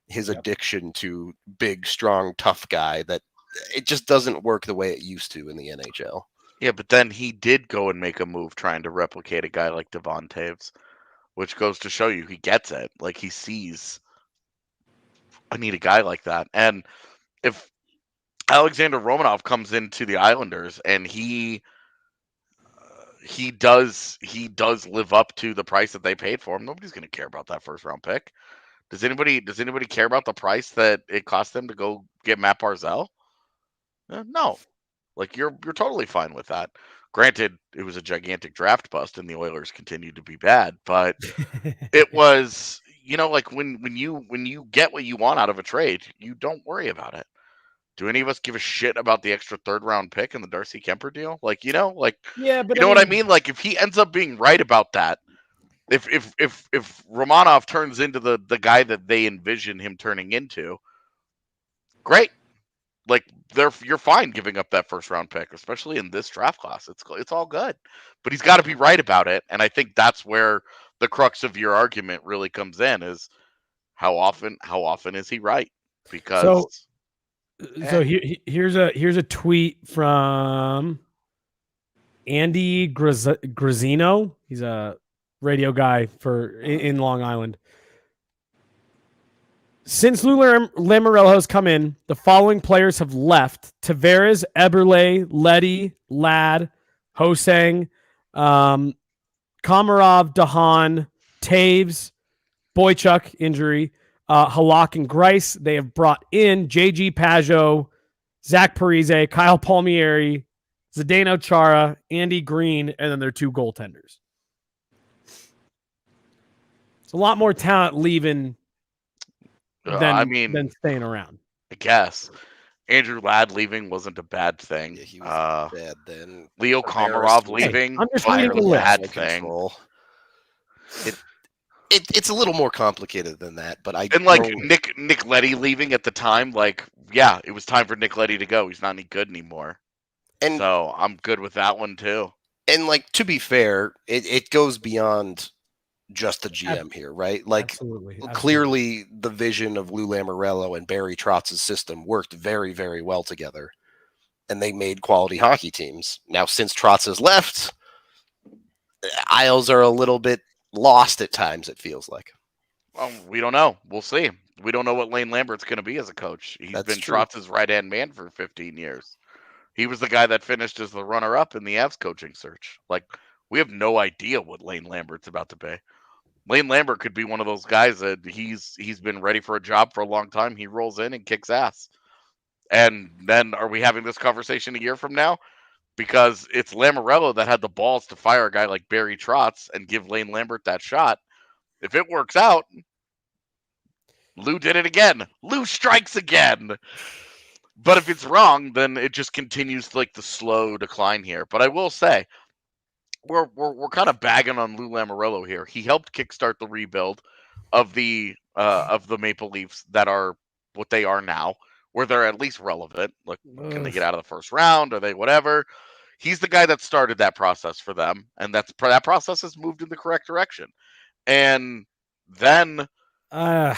his addiction to big, strong, tough guy that it just doesn't work the way it used to in the NHL. Yeah, but then he did go and make a move trying to replicate a guy like Devon Taves, which goes to show you he gets it. Like he sees, I need a guy like that. And if Alexander Romanov comes into the Islanders and he does live up to the price that they paid for him, nobody's going to care about that first round pick. Does anybody care about the price that it cost them to go get Matt Barzal? No. Like you're totally fine with that. Granted, it was a gigantic draft bust and the Oilers continued to be bad, but it was, like when you get what you want out of a trade, you don't worry about it. Do any of us give a shit about the extra third round pick in the Darcy Kemper deal? Like, yeah, but what I mean? Like if he ends up being right about that, if Romanov turns into the guy that they envision him turning into, great. Like you're fine giving up that first round pick, especially in this draft class. It's all good, but he's got to be right about it. And I think that's where the crux of your argument really comes in: is how often is he right? Because so here's a tweet from Andy Grazzino. He's a radio guy in Long Island. Since Lou Lamoriello has come in, the following players have left: Tavares, Eberle, Leddy, Ladd, Hosang, Komarov, Dahan, Taves, Boychuk, injury, Halak and Grice. They have brought in JG Pajot, Zach Parise, Kyle Palmieri, Zdeno Chara, Andy Green, and then their two goaltenders. It's a lot more talent leaving than staying around. I guess Andrew Ladd leaving wasn't a bad thing. Yeah, he was bad then. Leo Komarov leaving wasn't a bad thing. It's a little more complicated than that, but Nick Leddy leaving at the time, it was time for Nick Leddy to go. He's not any good anymore, and so I'm good with that one too. And to be fair, it goes beyond just the GM here, right? Absolutely. Clearly the vision of Lou Lamoriello and Barry Trotz's system worked very, very well together, and they made quality hockey teams. Now, since Trotz has left, Isles are a little bit lost at times, it feels like. Well, we don't know. We'll see. We don't know what Lane Lambert's going to be as a coach. He's been Trotz's right-hand man for 15 years. He was the guy that finished as the runner-up in the Avs coaching search. We have no idea what Lane Lambert's about to be. Lane Lambert could be one of those guys that he's been ready for a job for a long time. He rolls in and kicks ass. And then are we having this conversation a year from now? Because it's Lamoriello that had the balls to fire a guy like Barry Trotz and give Lane Lambert that shot. If it works out, Lou did it again. Lou strikes again. But if it's wrong, then it just continues the slow decline here. But I will say, we're kind of bagging on Lou Lamoriello here. He helped kickstart the rebuild of the Maple Leafs that are what they are now, where they're at least relevant. Like, can they get out of the first round? Are they whatever? He's the guy that started that process for them, and that process has moved in the correct direction. And then the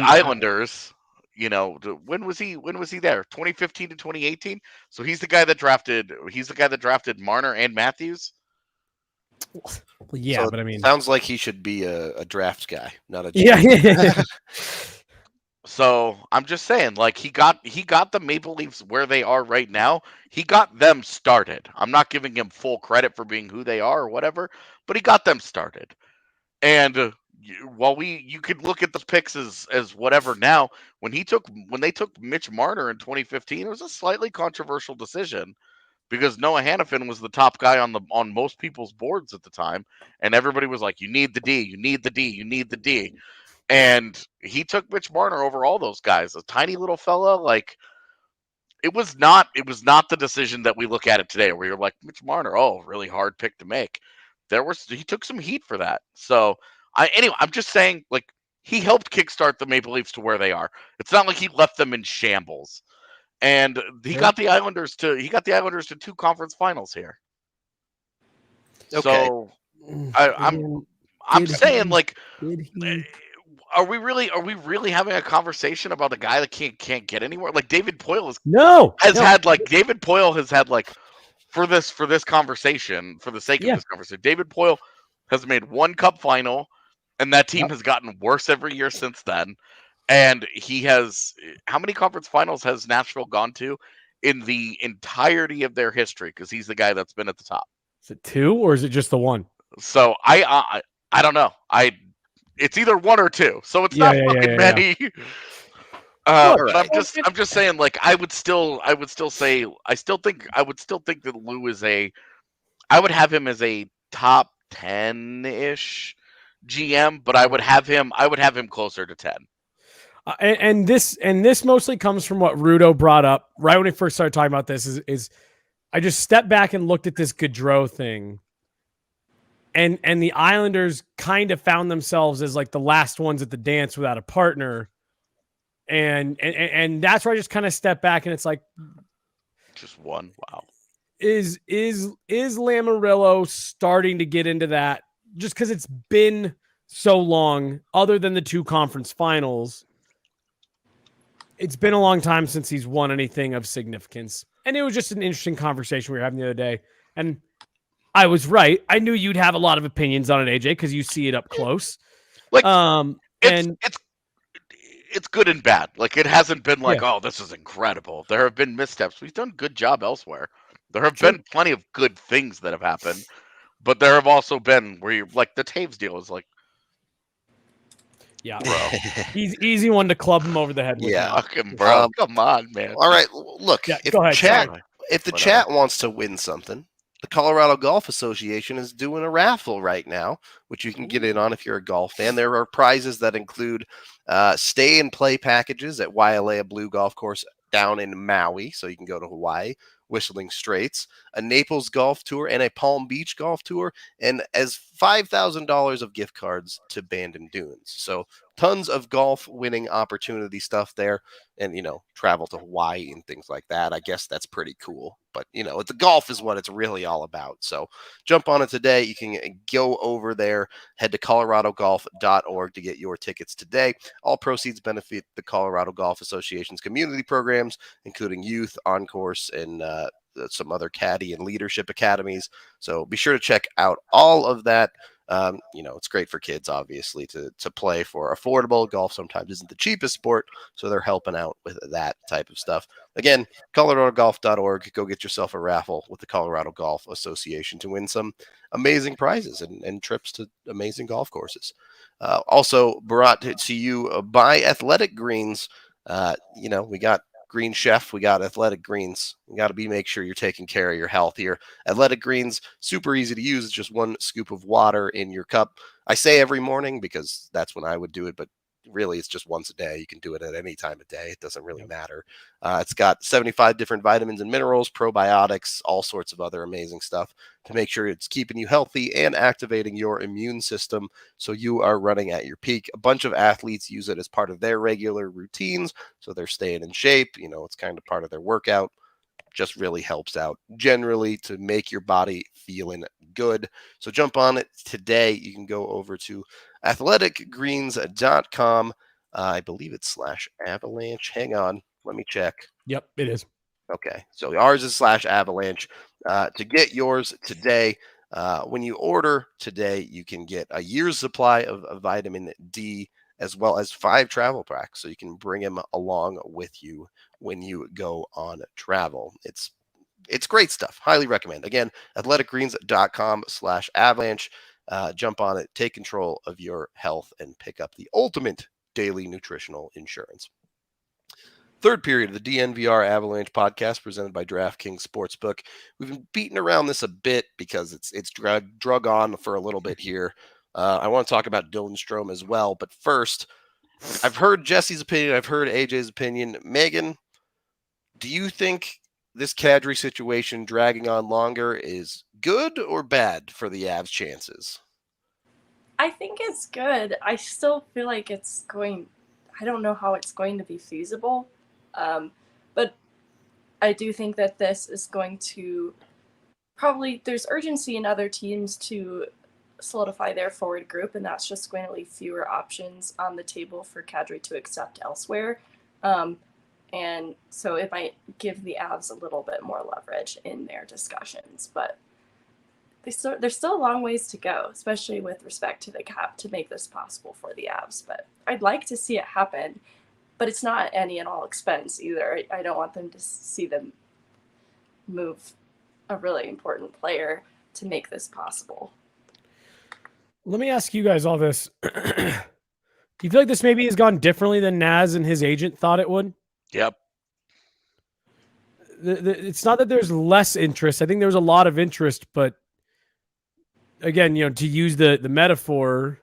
Islanders, when was he there? 2015 to 2018. So he's the guy that drafted Marner and Matthews. Yeah, So but I mean, sounds like he should be a draft guy, not a yeah. So I'm just saying, like, he got the Maple Leafs where they are right now. He got them started. I'm not giving him full credit for being who they are or whatever, but he got them started. And while you could look at the picks as whatever now, when they took Mitch Marner in 2015, it was a slightly controversial decision because Noah Hannafin was the top guy on most people's boards at the time, and everybody was like, "You need the D, you need the D, you need the D." And he took Mitch Marner over all those guys. A tiny little fella, like, it was not the decision that we look at it today, where you're like, Mitch Marner, oh, really hard pick to make. He took some heat for that. So I'm just saying, like, he helped kickstart the Maple Leafs to where they are. It's not like he left them in shambles. And he got the Islanders to 2 conference finals here. Okay. So I'm saying, like, are we really having a conversation about a guy that can't get anywhere? Like, David Poile David Poile has had, like, for this conversation, for the sake of this conversation, David Poile has made 1 cup final, and that team has gotten worse every year since then. And he has, how many conference finals has Nashville gone to in the entirety of their history? Because he's the guy that's been at the top. Is it 2 or is it just the 1? So I don't know. It's either 1 or 2. So it's not fucking many. But I'm just saying, like, I would still say I would think that Lou is I would have him as a top 10-ish GM, but I would have him closer to 10. And this mostly comes from what Rudo brought up right when we first started talking about this. Is I just stepped back and looked at this Gaudreau thing, and the Islanders kind of found themselves as like the last ones at the dance without a partner, and that's where I just kind of stepped back and it's like, just one. Wow. Is Lamoriello starting to get into that just because it's been so long, other than the 2 conference finals? It's been a long time since he's won anything of significance. And it was just an interesting conversation we were having the other day. And I was right. I knew you'd have a lot of opinions on it, AJ, because you see it up close. Like, it's good and bad. Like, it hasn't been like, oh, this is incredible. There have been missteps. We've done a good job elsewhere. There have been plenty of good things that have happened. But there have also been where you're like, the Taves deal is like, yeah, bro. He's easy one to club him over the head with. Yeah, fucking bro. Come on, man. All right, look. Yeah, if go ahead, chat wants to win something, the Colorado Golf Association is doing a raffle right now, which you can get in on if you're a golf fan. There are prizes that include stay and play packages at Wailea Blue Golf Course down in Maui, so you can go to Hawaii. Whistling Straits, a Naples golf tour, and a Palm Beach golf tour, and as $5,000 of gift cards to Bandon Dunes. So tons of golf winning opportunity stuff there, and travel to Hawaii and things like that. I guess that's pretty cool. But the golf is what it's really all about. So jump on it today. You can go over there, head to coloradogolf.org to get your tickets today. All proceeds benefit the Colorado Golf Association's community programs, including youth, on-course, and some other caddy and leadership academies. So be sure to check out all of that. It's great for kids, obviously, to play for affordable. Golf sometimes isn't the cheapest sport, so they're helping out with that type of stuff. Again, coloradogolf.org. Go get yourself a raffle with the Colorado Golf Association to win some amazing prizes and trips to amazing golf courses. Also brought to you by Athletic Greens. We got Green Chef, we got Athletic Greens. You got to make sure you're taking care of your health here. Athletic Greens, super easy to use. It's just 1 scoop of water in your cup. I say every morning because that's when I would do it, but really it's just once a day. You can do it at any time of day. It doesn't really matter. It's got 75 different vitamins and minerals, probiotics, all sorts of other amazing stuff to make sure it's keeping you healthy and activating your immune system so you are running at your peak. A bunch of athletes use it as part of their regular routines, so they're staying in shape. It's kind of part of their workout. Just really helps out generally to make your body feeling good. So jump on it today. You can go over to athleticgreens.com. I believe it's /avalanche. Hang on. Let me check. Yep, it is. Okay. So ours is /avalanche. To get yours today, when you order today, you can get a year's supply of vitamin D as well as 5 travel packs. So you can bring them along with you when you go on travel. It's great stuff. Highly recommend. Again, athleticgreens.com/avalanche. Jump on it, take control of your health, and pick up the ultimate daily nutritional insurance. Third period of the DNVR Avalanche Podcast presented by DraftKings Sportsbook. We've been beating around this a bit because it's drug on for a little bit here. I want to talk about Dylan Strome as well. But first, I've heard Jesse's opinion. I've heard AJ's opinion. Megan, do you think this Kadri situation dragging on longer is good or bad for the Avs' chances? I think it's good. I still feel like I don't know how it's going to be feasible. But I do think that this is going to there's urgency in other teams to solidify their forward group, and that's just going to leave fewer options on the table for Kadri to accept elsewhere. And so it might give the Avs a little bit more leverage in their discussions, but there's still a long ways to go, especially with respect to the cap, to make this possible for the Avs. But I'd like to see it happen, but it's not any and all expense either. I don't want them to see them move a really important player to make this possible. Let me ask you guys all this. Do you feel like this maybe has gone differently than Naz and his agent thought it would? Yep. It's not that there's less interest. I think there was a lot of interest, but again, to use the metaphor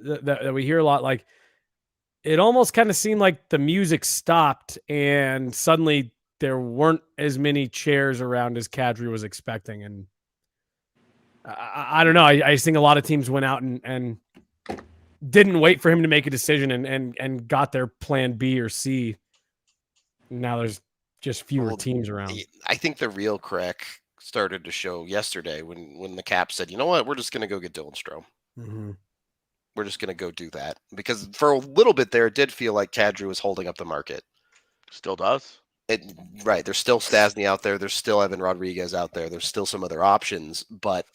that we hear a lot, like it almost kind of seemed like the music stopped and suddenly there weren't as many chairs around as Kadri was expecting. And I don't know. I just think a lot of teams went out and didn't wait for him to make a decision and got their plan B or C. Now there's just fewer teams around. I think the real crack started to show yesterday when the Cap said, you know what, we're just going to go get Dylan Strome. Mm-hmm. We're just going to go do that. Because for a little bit there, it did feel like Kadri was holding up the market. Still does. Right. There's still Stasny out there. There's still Evan Rodriguez out there. There's still some other options. But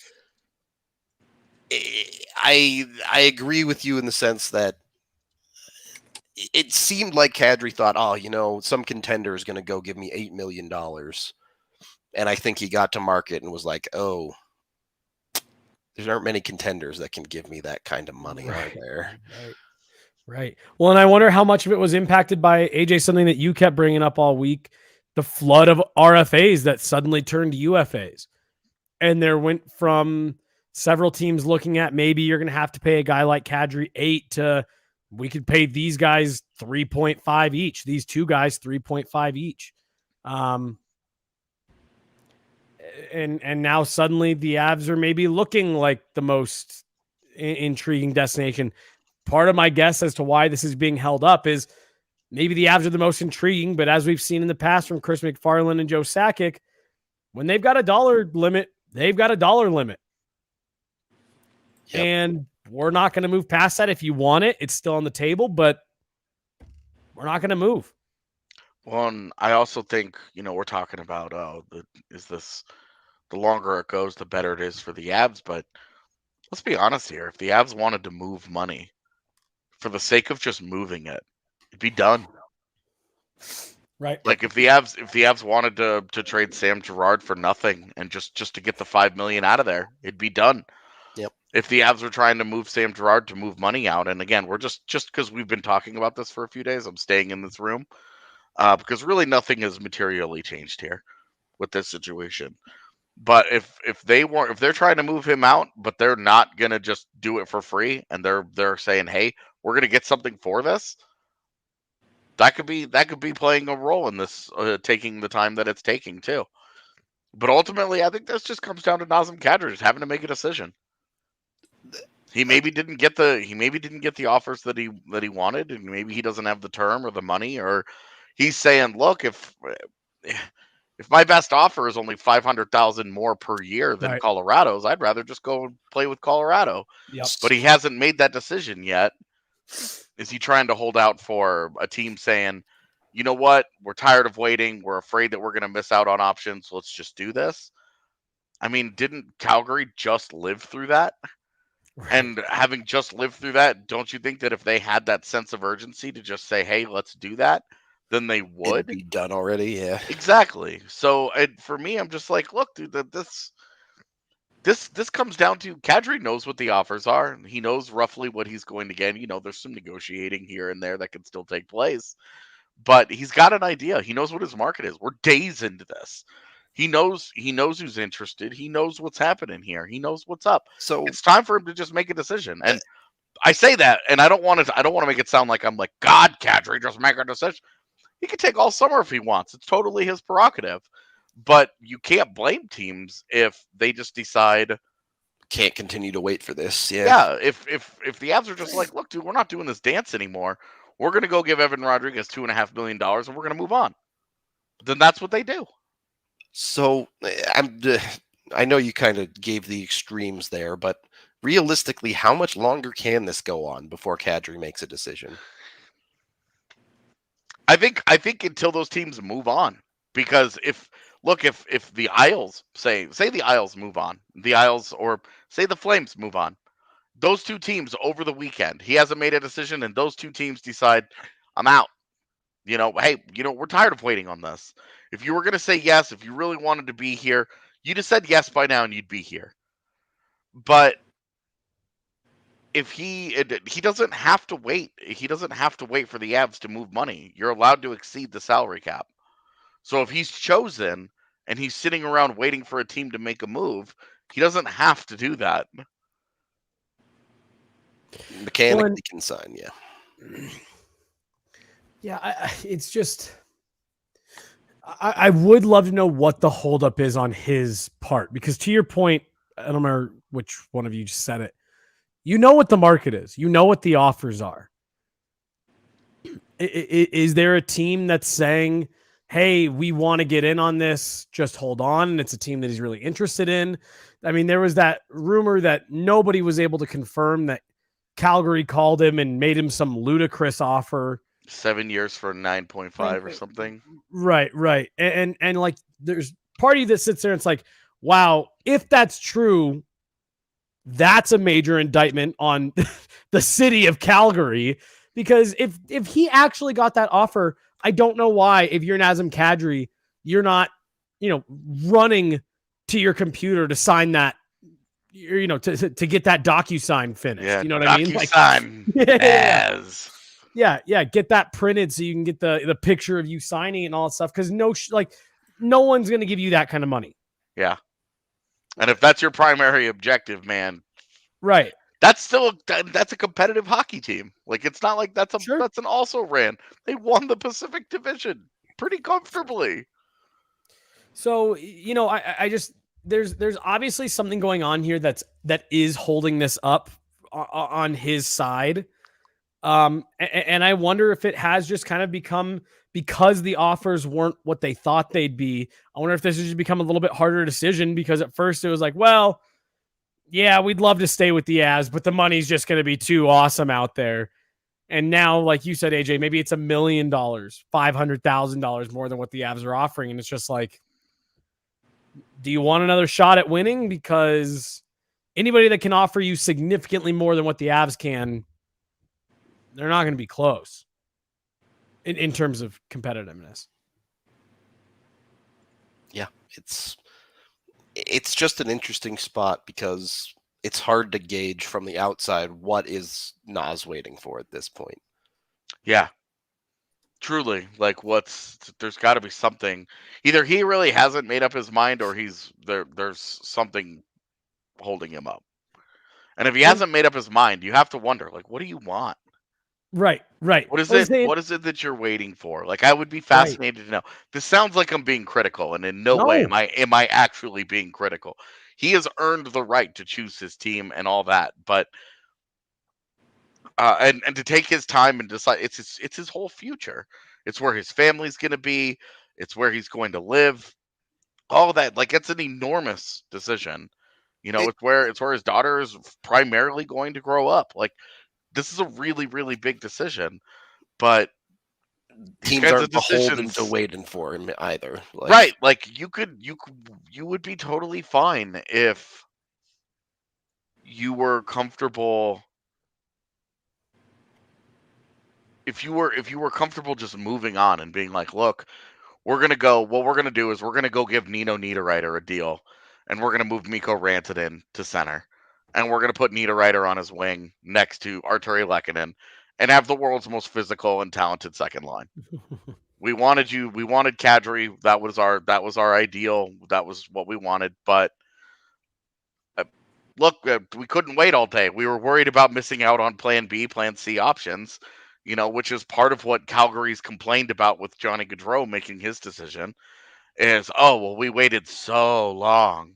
I agree with you in the sense that it seemed like Kadri thought, some contender is going to go give me $8 million. And I think he got to market and was like, oh, there aren't many contenders that can give me that kind of money, are there? Right. Well, and I wonder how much of it was impacted by, AJ, something that you kept bringing up all week, the flood of RFAs that suddenly turned UFAs. And there went from several teams looking at maybe you're going to have to pay a guy like Kadri 8 to we could pay these guys 3.5 each. These two guys 3.5 each. And now suddenly the Avs are maybe looking like the most intriguing destination. Part of my guess as to why this is being held up is maybe the Avs are the most intriguing, but as we've seen in the past from Chris McFarland and Joe Sakic, when they've got a dollar limit, they've got a dollar limit. Yep. And we're not going to move past that. If you want it, it's still on the table, but we're not going to move. Well, and I also think, we're talking about, the longer it goes, the better it is for the Avs. But let's be honest here. If the Avs wanted to move money for the sake of just moving it, it'd be done. Right. Like if the Avs wanted to trade Sam Girard for nothing and just to get the $5 million out of there, it'd be done. Yep. If the Avs were trying to move Sam Girard to move money out, and again, we're just because we've been talking about this for a few days, I'm staying in this room because really nothing has materially changed here with this situation. But if they're trying to move him out, but they're not gonna just do it for free, and they're saying, hey, we're gonna get something for this. That could be playing a role in this, taking the time that it's taking too. But ultimately, I think this just comes down to Nazem Kadri just having to make a decision. He maybe didn't get the offers that he wanted, and maybe he doesn't have the term or the money, or he's saying, look, if my best offer is only $500,000 more per year than Right. Colorado's, I'd rather just go and play with Colorado. Yep. But he hasn't made that decision yet. Is he trying to hold out for a team saying, you know what, we're tired of waiting, we're afraid that we're going to miss out on options, let's just do this? I mean, didn't Calgary just live through that? Right. And having just lived through that, don't you think that if they had that sense of urgency to just say, hey, let's do that, then they would? It'd be done already, yeah. Exactly. So for me, I'm just like, look, dude, this comes down to Kadri knows what the offers are. He knows roughly what he's going to get. There's some negotiating here and there that can still take place. But he's got an idea. He knows what his market is. We're days into this. He knows who's interested. He knows what's happening here. He knows what's up. So It's time for him to just make a decision. And I say that, and I don't want to make it sound like I'm like, God, Kadri, just make a decision. He can take all summer if he wants. It's totally his prerogative. But you can't blame teams if they just decide can't continue to wait for this. Yeah. Yeah, if the Avs are just like, look, dude, we're not doing this dance anymore. We're gonna go give Evan Rodriguez $2.5 million, and we're gonna move on. Then that's what they do. So I know you kind of gave the extremes there, but realistically, how much longer can this go on before Kadri makes a decision? I think until those teams move on, because if the Isles say the Isles move on, the Isles, or say the Flames move on, those two teams over the weekend, he hasn't made a decision, and those two teams decide, I'm out. Hey, we're tired of waiting on this. If you were going to say yes, if you really wanted to be here, you'd have said yes by now and you'd be here. But if he doesn't have to wait. He doesn't have to wait for the Avs to move money. You're allowed to exceed the salary cap. So if he's chosen and he's sitting around waiting for a team to make a move, he doesn't have to do that. Mechanically can sign, yeah. Yeah, it's just I would love to know what the holdup is on his part, because to your point, I don't remember which one of you just said it. You know what the market is. You know what the offers are. Is there a team that's saying, hey, we want to get in on this, just hold on, and it's a team that he's really interested in? I mean, there was that rumor that nobody was able to confirm that Calgary called him and made him some ludicrous offer. 7 years for 9.5 or something. Right. And like, there's party that sits there and it's like, wow, if that's true, that's a major indictment on the city of Calgary. Because if he actually got that offer, I don't know why, if you're Nazem Kadri, you're not, running to your computer to sign that, to get that DocuSign finished. Yeah, you know what I mean? DocuSign. Yes. Yeah, get that printed so you can get the picture of you signing and all that stuff. Because no one's going to give you that kind of money. Yeah, and if that's your primary objective, man, right? That's a competitive hockey team. Like, it's not like that's an also ran. They won the Pacific Division pretty comfortably. So I just there's obviously something going on here that is holding this up on his side. And I wonder if it has just kind of become, because the offers weren't what they thought they'd be. I wonder if this has just become a little bit harder decision, because at first it was like, well, yeah, we'd love to stay with the Avs, but the money's just going to be too awesome out there. And now, like you said, AJ, maybe it's $1 million, $500,000 more than what the Avs are offering. And it's just like, do you want another shot at winning? Because anybody that can offer you significantly more than what the Avs can, they're not going to be close in terms of competitiveness. Yeah, it's just an interesting spot, because it's hard to gauge from the outside what is Nas waiting for at this point. Yeah. Truly, like there's got to be something. Either he really hasn't made up his mind, or there's something holding him up. And if he hasn't made up his mind, you have to wonder, like, what do you want? Right. What is I was it? saying- What is it that you're waiting for? Like, I would be Right. fascinated to know. This sounds like I'm being critical, and in no way No. am I actually being critical. He has earned the right to choose his team and all that, but and to take his time and decide, it's his whole future. It's where his family's going to be. It's where he's going to live. All of that, like, it's an enormous decision. You know, it's where his daughter is primarily going to grow up. Like, this is a really, really big decision, but these Teams kinds aren't of beholden decisions, to waiting for him either. Like, right? Like, you would be totally fine if you were comfortable. If you were comfortable just moving on and being like, look, what we're gonna do is we're gonna go give Nino Niederreiter a deal, and we're gonna move Mikko Rantanen to center, and we're gonna put Niederreiter on his wing next to Arturi Lehkonen, and have the world's most physical and talented second line. We wanted Kadri. That was our ideal. That was what we wanted. But look, we couldn't wait all day. We were worried about missing out on Plan B, Plan C options. You know, which is part of what Calgary's complained about with Johnny Gaudreau making his decision. Is, oh, well, we waited so long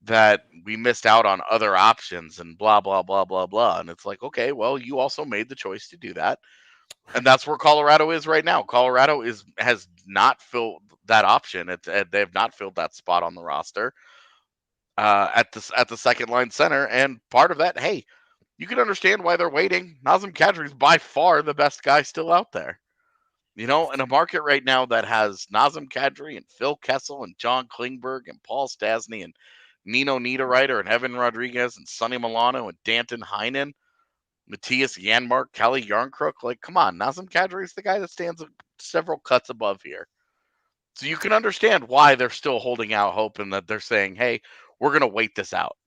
that we missed out on other options and blah, blah, blah, blah, blah. And it's like, okay, well, you also made the choice to do that. And that's where Colorado is right now. Colorado has not filled that option. They have not filled that spot on the roster at the second line center. And part of that, hey, you can understand why they're waiting. Nazem Kadri is by far the best guy still out there. You know, in a market right now that has Nazem Kadri and Phil Kessel and John Klingberg and Paul Stastny and Nino Niederreiter and Evan Rodriguez and Sonny Milano and Danton Heinen, Matthias Janmark, Kelly Yarncrook. Like, come on, Nazem Kadri is the guy that stands several cuts above here. So you can understand why they're still holding out hope and that they're saying, hey, we're going to wait this out.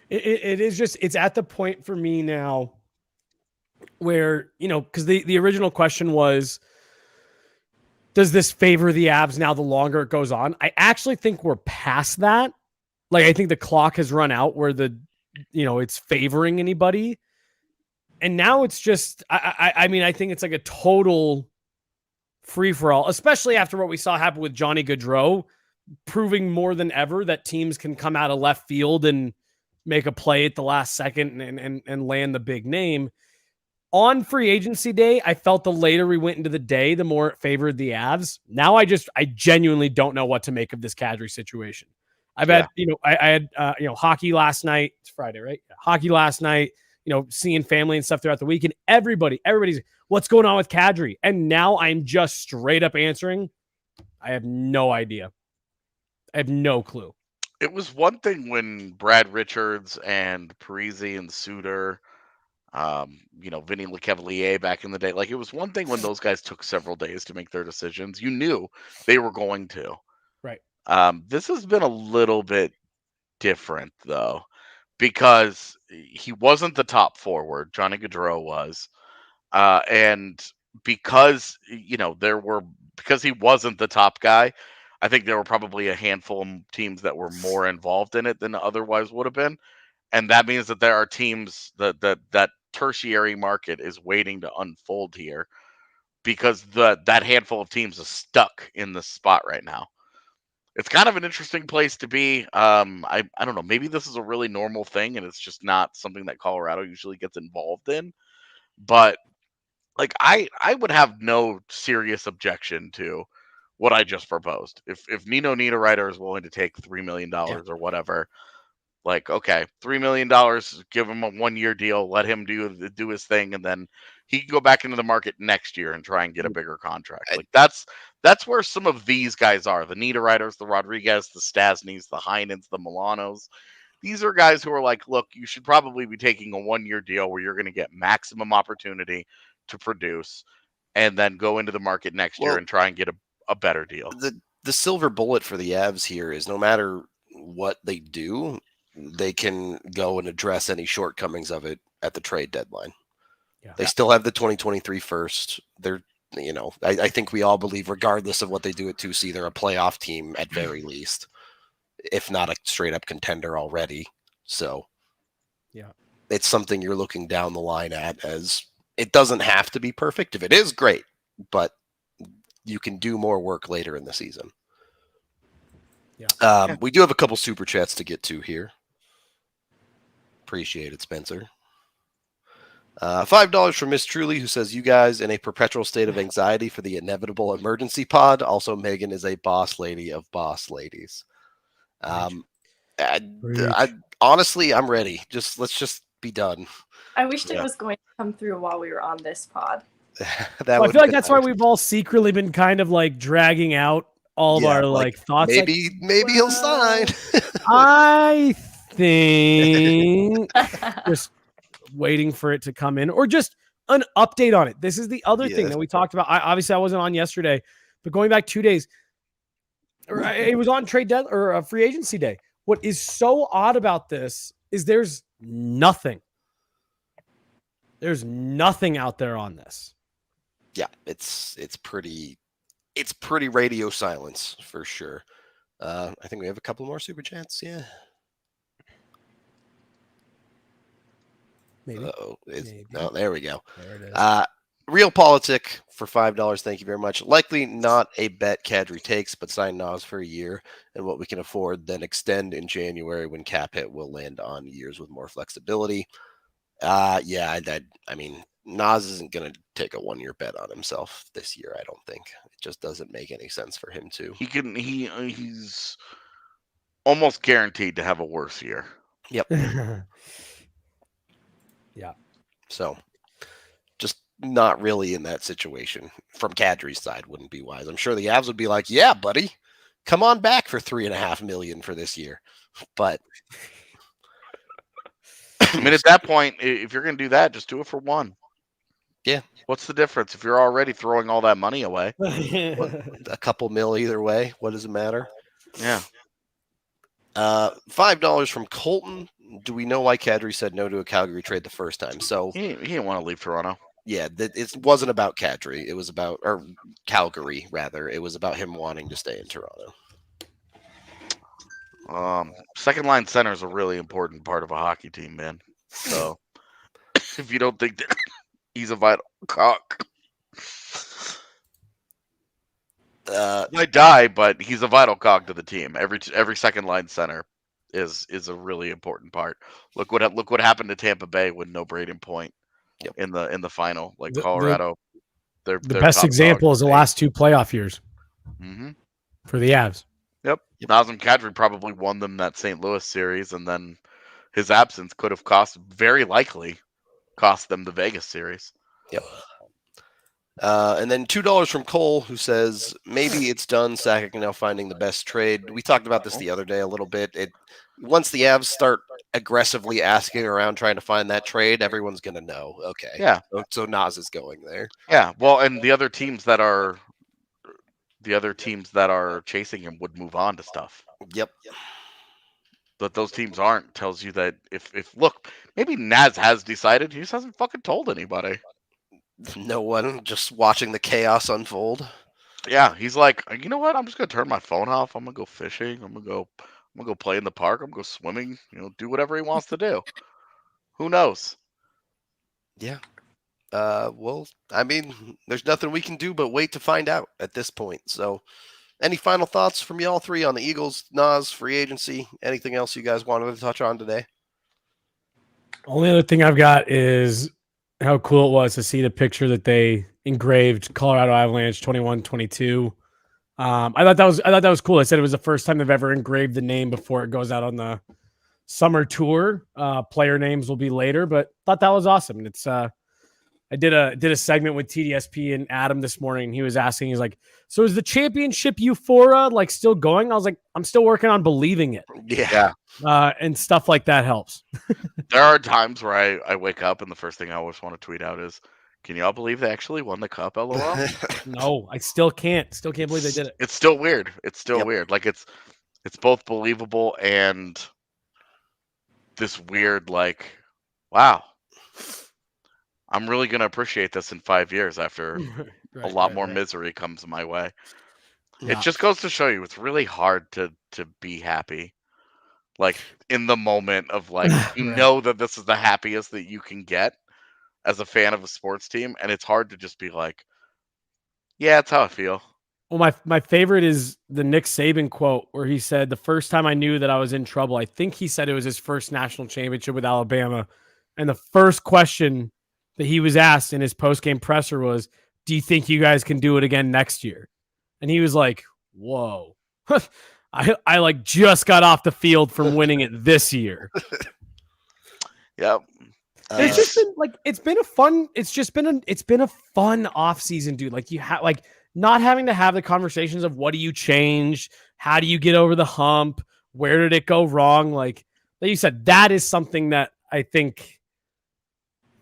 It is just, it's at the point for me now where, you know, because the original question was, does this favor the Avs now the longer it goes on? I actually think we're past that. Like, I think the clock has run out where it's favoring anybody. And now it's just, I mean, I think it's like a total free-for-all, especially after what we saw happen with Johnny Gaudreau, proving more than ever that teams can come out of left field and make a play at the last second and land the big name. On free agency day, I felt the later we went into the day, the more it favored the Avs. Now I genuinely don't know what to make of this Kadri situation. I've had, I had hockey last night. It's Friday, right? Yeah. Hockey last night, seeing family and stuff throughout the week. And everybody's, what's going on with Kadri? And now I'm just straight up answering, I have no idea. I have no clue. It was one thing when Brad Richards and Parisi and Suter, Vinny Lecavalier back in the day. Like, it was one thing when those guys took several days to make their decisions. You knew they were going to. Right. This has been a little bit different, though, because he wasn't the top forward. Johnny Gaudreau was. And because, because he wasn't the top guy, I think there were probably a handful of teams that were more involved in it than otherwise would have been. And that means that there are teams that tertiary market is waiting to unfold here because that handful of teams is stuck in this spot right now. It's kind of an interesting place to be. I don't know. Maybe this is a really normal thing and it's just not something that Colorado usually gets involved in. But like, I would have no serious objection to what I just proposed. If Nino Niederreiter is willing to take $3 million or whatever, like, okay, $3 million, give him a 1-year deal, let him do his thing, and then he can go back into the market next year and try and get a bigger contract. Like, that's where some of these guys are. The Niederreiters, the Rodriguez, the Stasnys, the Heinens, the Milanos. These are guys who are like, look, you should probably be taking a 1-year deal where you're going to get maximum opportunity to produce and then go into the market next year and try and get a better deal. The silver bullet for the Avs here is no matter what they do, they can go and address any shortcomings of it at the trade deadline. Yeah. They still have the 2023 first. They're I think we all believe, regardless of what they do at 2C, they're a playoff team at very least, if not a straight up contender already. So, yeah, it's something you're looking down the line at, as it doesn't have to be perfect. If it is, great, but you can do more work later in the season. Yeah. We do have a couple super chats to get to here. Appreciate it, Spencer. $5 from Miss Truly, who says, you guys in a perpetual state of anxiety for the inevitable emergency pod. Also, Megan is a boss lady of boss ladies. Honestly, I'm ready. Let's just be done. I wished it was going to come through while we were on this pod. I feel like that's why we've all secretly been kind of like dragging out all of our like thoughts. Maybe he'll sign. I think just waiting for it to come in, or just an update on it. This is the other thing that we talked about. Obviously I wasn't on yesterday, but going back 2 days, it was on trade deadline or free agency day. What is so odd about this is there's nothing out there on this. Yeah, it's pretty radio silence for sure. I think we have a couple more super chats. Yeah. Maybe. Oh, there we go. There it is. Real Politic for $5. Thank you very much. Likely not a bet Kadri takes, but sign Nas for a year and what we can afford, then extend in January when cap hit will land on years with more flexibility. I mean, Nas isn't going to take a 1 year bet on himself this year. I don't think it just doesn't make any sense for him to. He's almost guaranteed to have a worse year. Yep. Yeah. So just not really in that situation. From Kadri's side wouldn't be wise. I'm sure the Avs would be like, yeah, buddy, come on back for $3.5 million for this year. But I mean, at that point, if you're going to do that, just do it for one. Yeah. What's the difference if you're already throwing all that money away? A couple mil either way. What does it matter? Yeah. $5 from Colton. Do we know why Kadri said no to a Calgary trade the first time? So he didn't want to leave Toronto. Yeah, it wasn't about Kadri. It was about, or Calgary rather. It was about him wanting to stay in Toronto. Second line center is a really important part of a hockey team, man. So if you don't think that he's a vital cock, might die, but he's a vital cog to the team. Every second line center is a really important part. Look what happened to Tampa Bay with no Braden Point in the final. Like Colorado, the best example is the last 2 playoff years for the Avs. Yep. Nazem Kadri probably won them that St. Louis series, and then his absence could have very likely cost them the Vegas series. Yep. And then $2 from Cole, who says, maybe it's done. Sakic now finding the best trade. We talked about this the other day a little bit. Once the Avs start aggressively asking around trying to find that trade, everyone's going to know. Okay. Yeah. So Nas is going there. Yeah. Well, and the other teams that are chasing him would move on to stuff. Yep. But those teams aren't. Tells you that if look, maybe Naz has decided, he just hasn't fucking told anybody. No one, just watching the chaos unfold. Yeah, he's like, you know what? I'm just gonna turn my phone off. I'm gonna go fishing. I'm gonna go play in the park. I'm gonna go swimming. Do whatever he wants to do. Who knows? Yeah. Well, I mean, there's nothing we can do but wait to find out at this point. So, any final thoughts from y'all three on the Eagles, Nas, free agency? Anything else you guys wanted to touch on today? Only other thing I've got is how cool it was to see the picture that they engraved Colorado Avalanche 21-22. I thought that was cool. I said it was the first time they've ever engraved the name before it goes out on the summer tour. Player names will be later, but thought that was awesome. And it's I did a segment with TDSP and Adam this morning. He was asking, he's like, so is the championship euphoria like still going? I was like, I'm still working on believing it. Yeah. And stuff like that helps. There are times where I wake up and the first thing I always want to tweet out is, can y'all believe they actually won the cup, LOL? No, I still can't believe they did it. It's still weird. It's still weird. Like it's both believable and this weird, like, wow. I'm really going to appreciate this in 5 years after a lot more misery comes my way. Yeah. It just goes to show you it's really hard to be happy. Like in the moment of like, you Right. know that this is the happiest that you can get as a fan of a sports team. And it's hard to just be like, yeah, that's how I feel. Well, my favorite is the Nick Saban quote where he said, the first time I knew that I was in trouble, I think he said it was his first national championship with Alabama. And the first question that he was asked in his post-game presser was, do you think you guys can do it again next year? And he was like, whoa, I like just got off the field from winning it this year. Yep. It's just been like, it's been a fun off season, dude. Like you have like not having to have the conversations of what do you change? How do you get over the hump? Where did it go wrong? Like you said, that is something that I think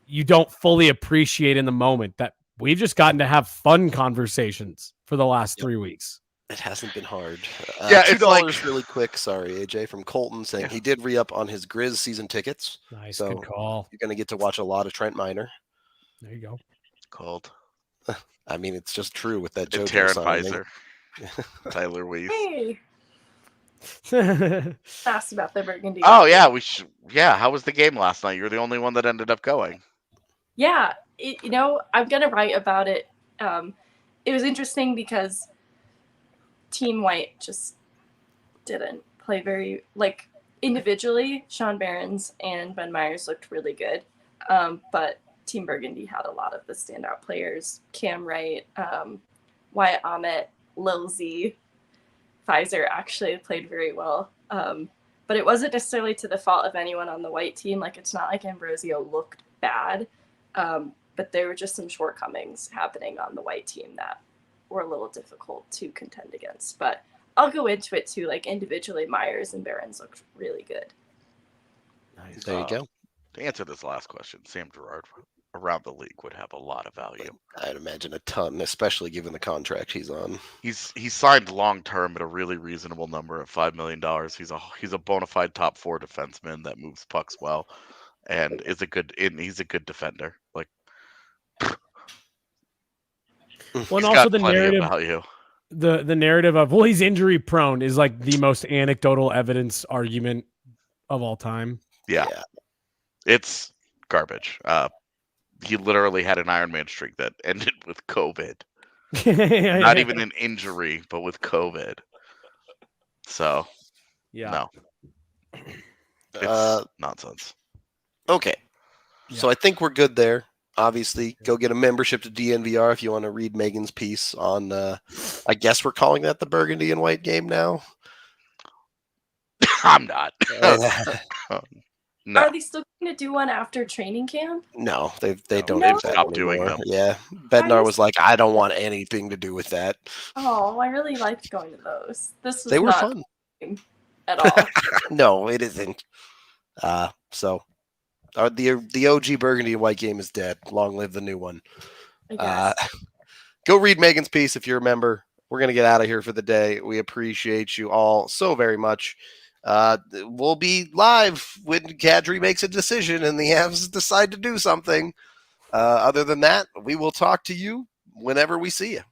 you don't fully appreciate in the moment, that we've just gotten to have fun conversations for the last 3 weeks. It hasn't been hard. Yeah, $2 it's like really quick. Sorry, AJ from Colton saying he did re-up on his Grizz season tickets. Nice, So good call. you're going to get to watch a lot of Trent Miner. There you go. cold. I mean, it's just true with that And JoJo Taryn signing. Visor. Tyler Weiss. Hey, asked about the Burgundy. Oh yeah, yeah, how was the game last night? You're the only one that ended up going. Yeah, I'm gonna write about it. It was interesting because Team White just didn't play very, like, individually. Sean Behrens and Ben Myers looked really good, but Team Burgundy had a lot of the standout players: Cam Wright, Wyatt Ahmet, Lil Z. Pfizer actually played very well, but it wasn't necessarily to the fault of anyone on the White team. Like, it's not like Ambrosio looked bad, but there were just some shortcomings happening on the White team that were a little difficult to contend against. But I'll go into it too. Like, individually, Myers and Behrens looked really good. Nice. There you go. To answer this last question, Sam Girard around the league would have a lot of value. I'd imagine a ton, especially given the contract he's on. He's signed long term at a really reasonable number at $5 million. He's a bona fide top 4 defenseman that moves pucks well, and he's a good defender. Like, Well, and he's also got the plenty narrative, of value. the narrative of, well, he's injury prone is like the most anecdotal evidence argument of all time. Yeah. It's garbage. He literally had an Ironman streak that ended with COVID. Not even an injury, but with COVID. So, no. It's nonsense. Okay. So I think we're good there. Obviously, go get a membership to DNVR if you want to read Megan's piece on, I guess we're calling that the Burgundy and White game now. I'm not. No. Are they still going to do one after training camp? No, they don't. They've do that stopped doing anymore. them. Yeah, Bednar was like, I don't want anything to do with that. Oh, I really liked going to those. This was They were not fun at all. No, it isn't. So the OG Burgundy and White game is dead. Long live the new one. I guess. Go read Megan's piece if you're a member. We're gonna get out of here for the day. We appreciate you all so very much. We'll be live when Kadri makes a decision and the Avs decide to do something. Other than that, we will talk to you whenever we see you.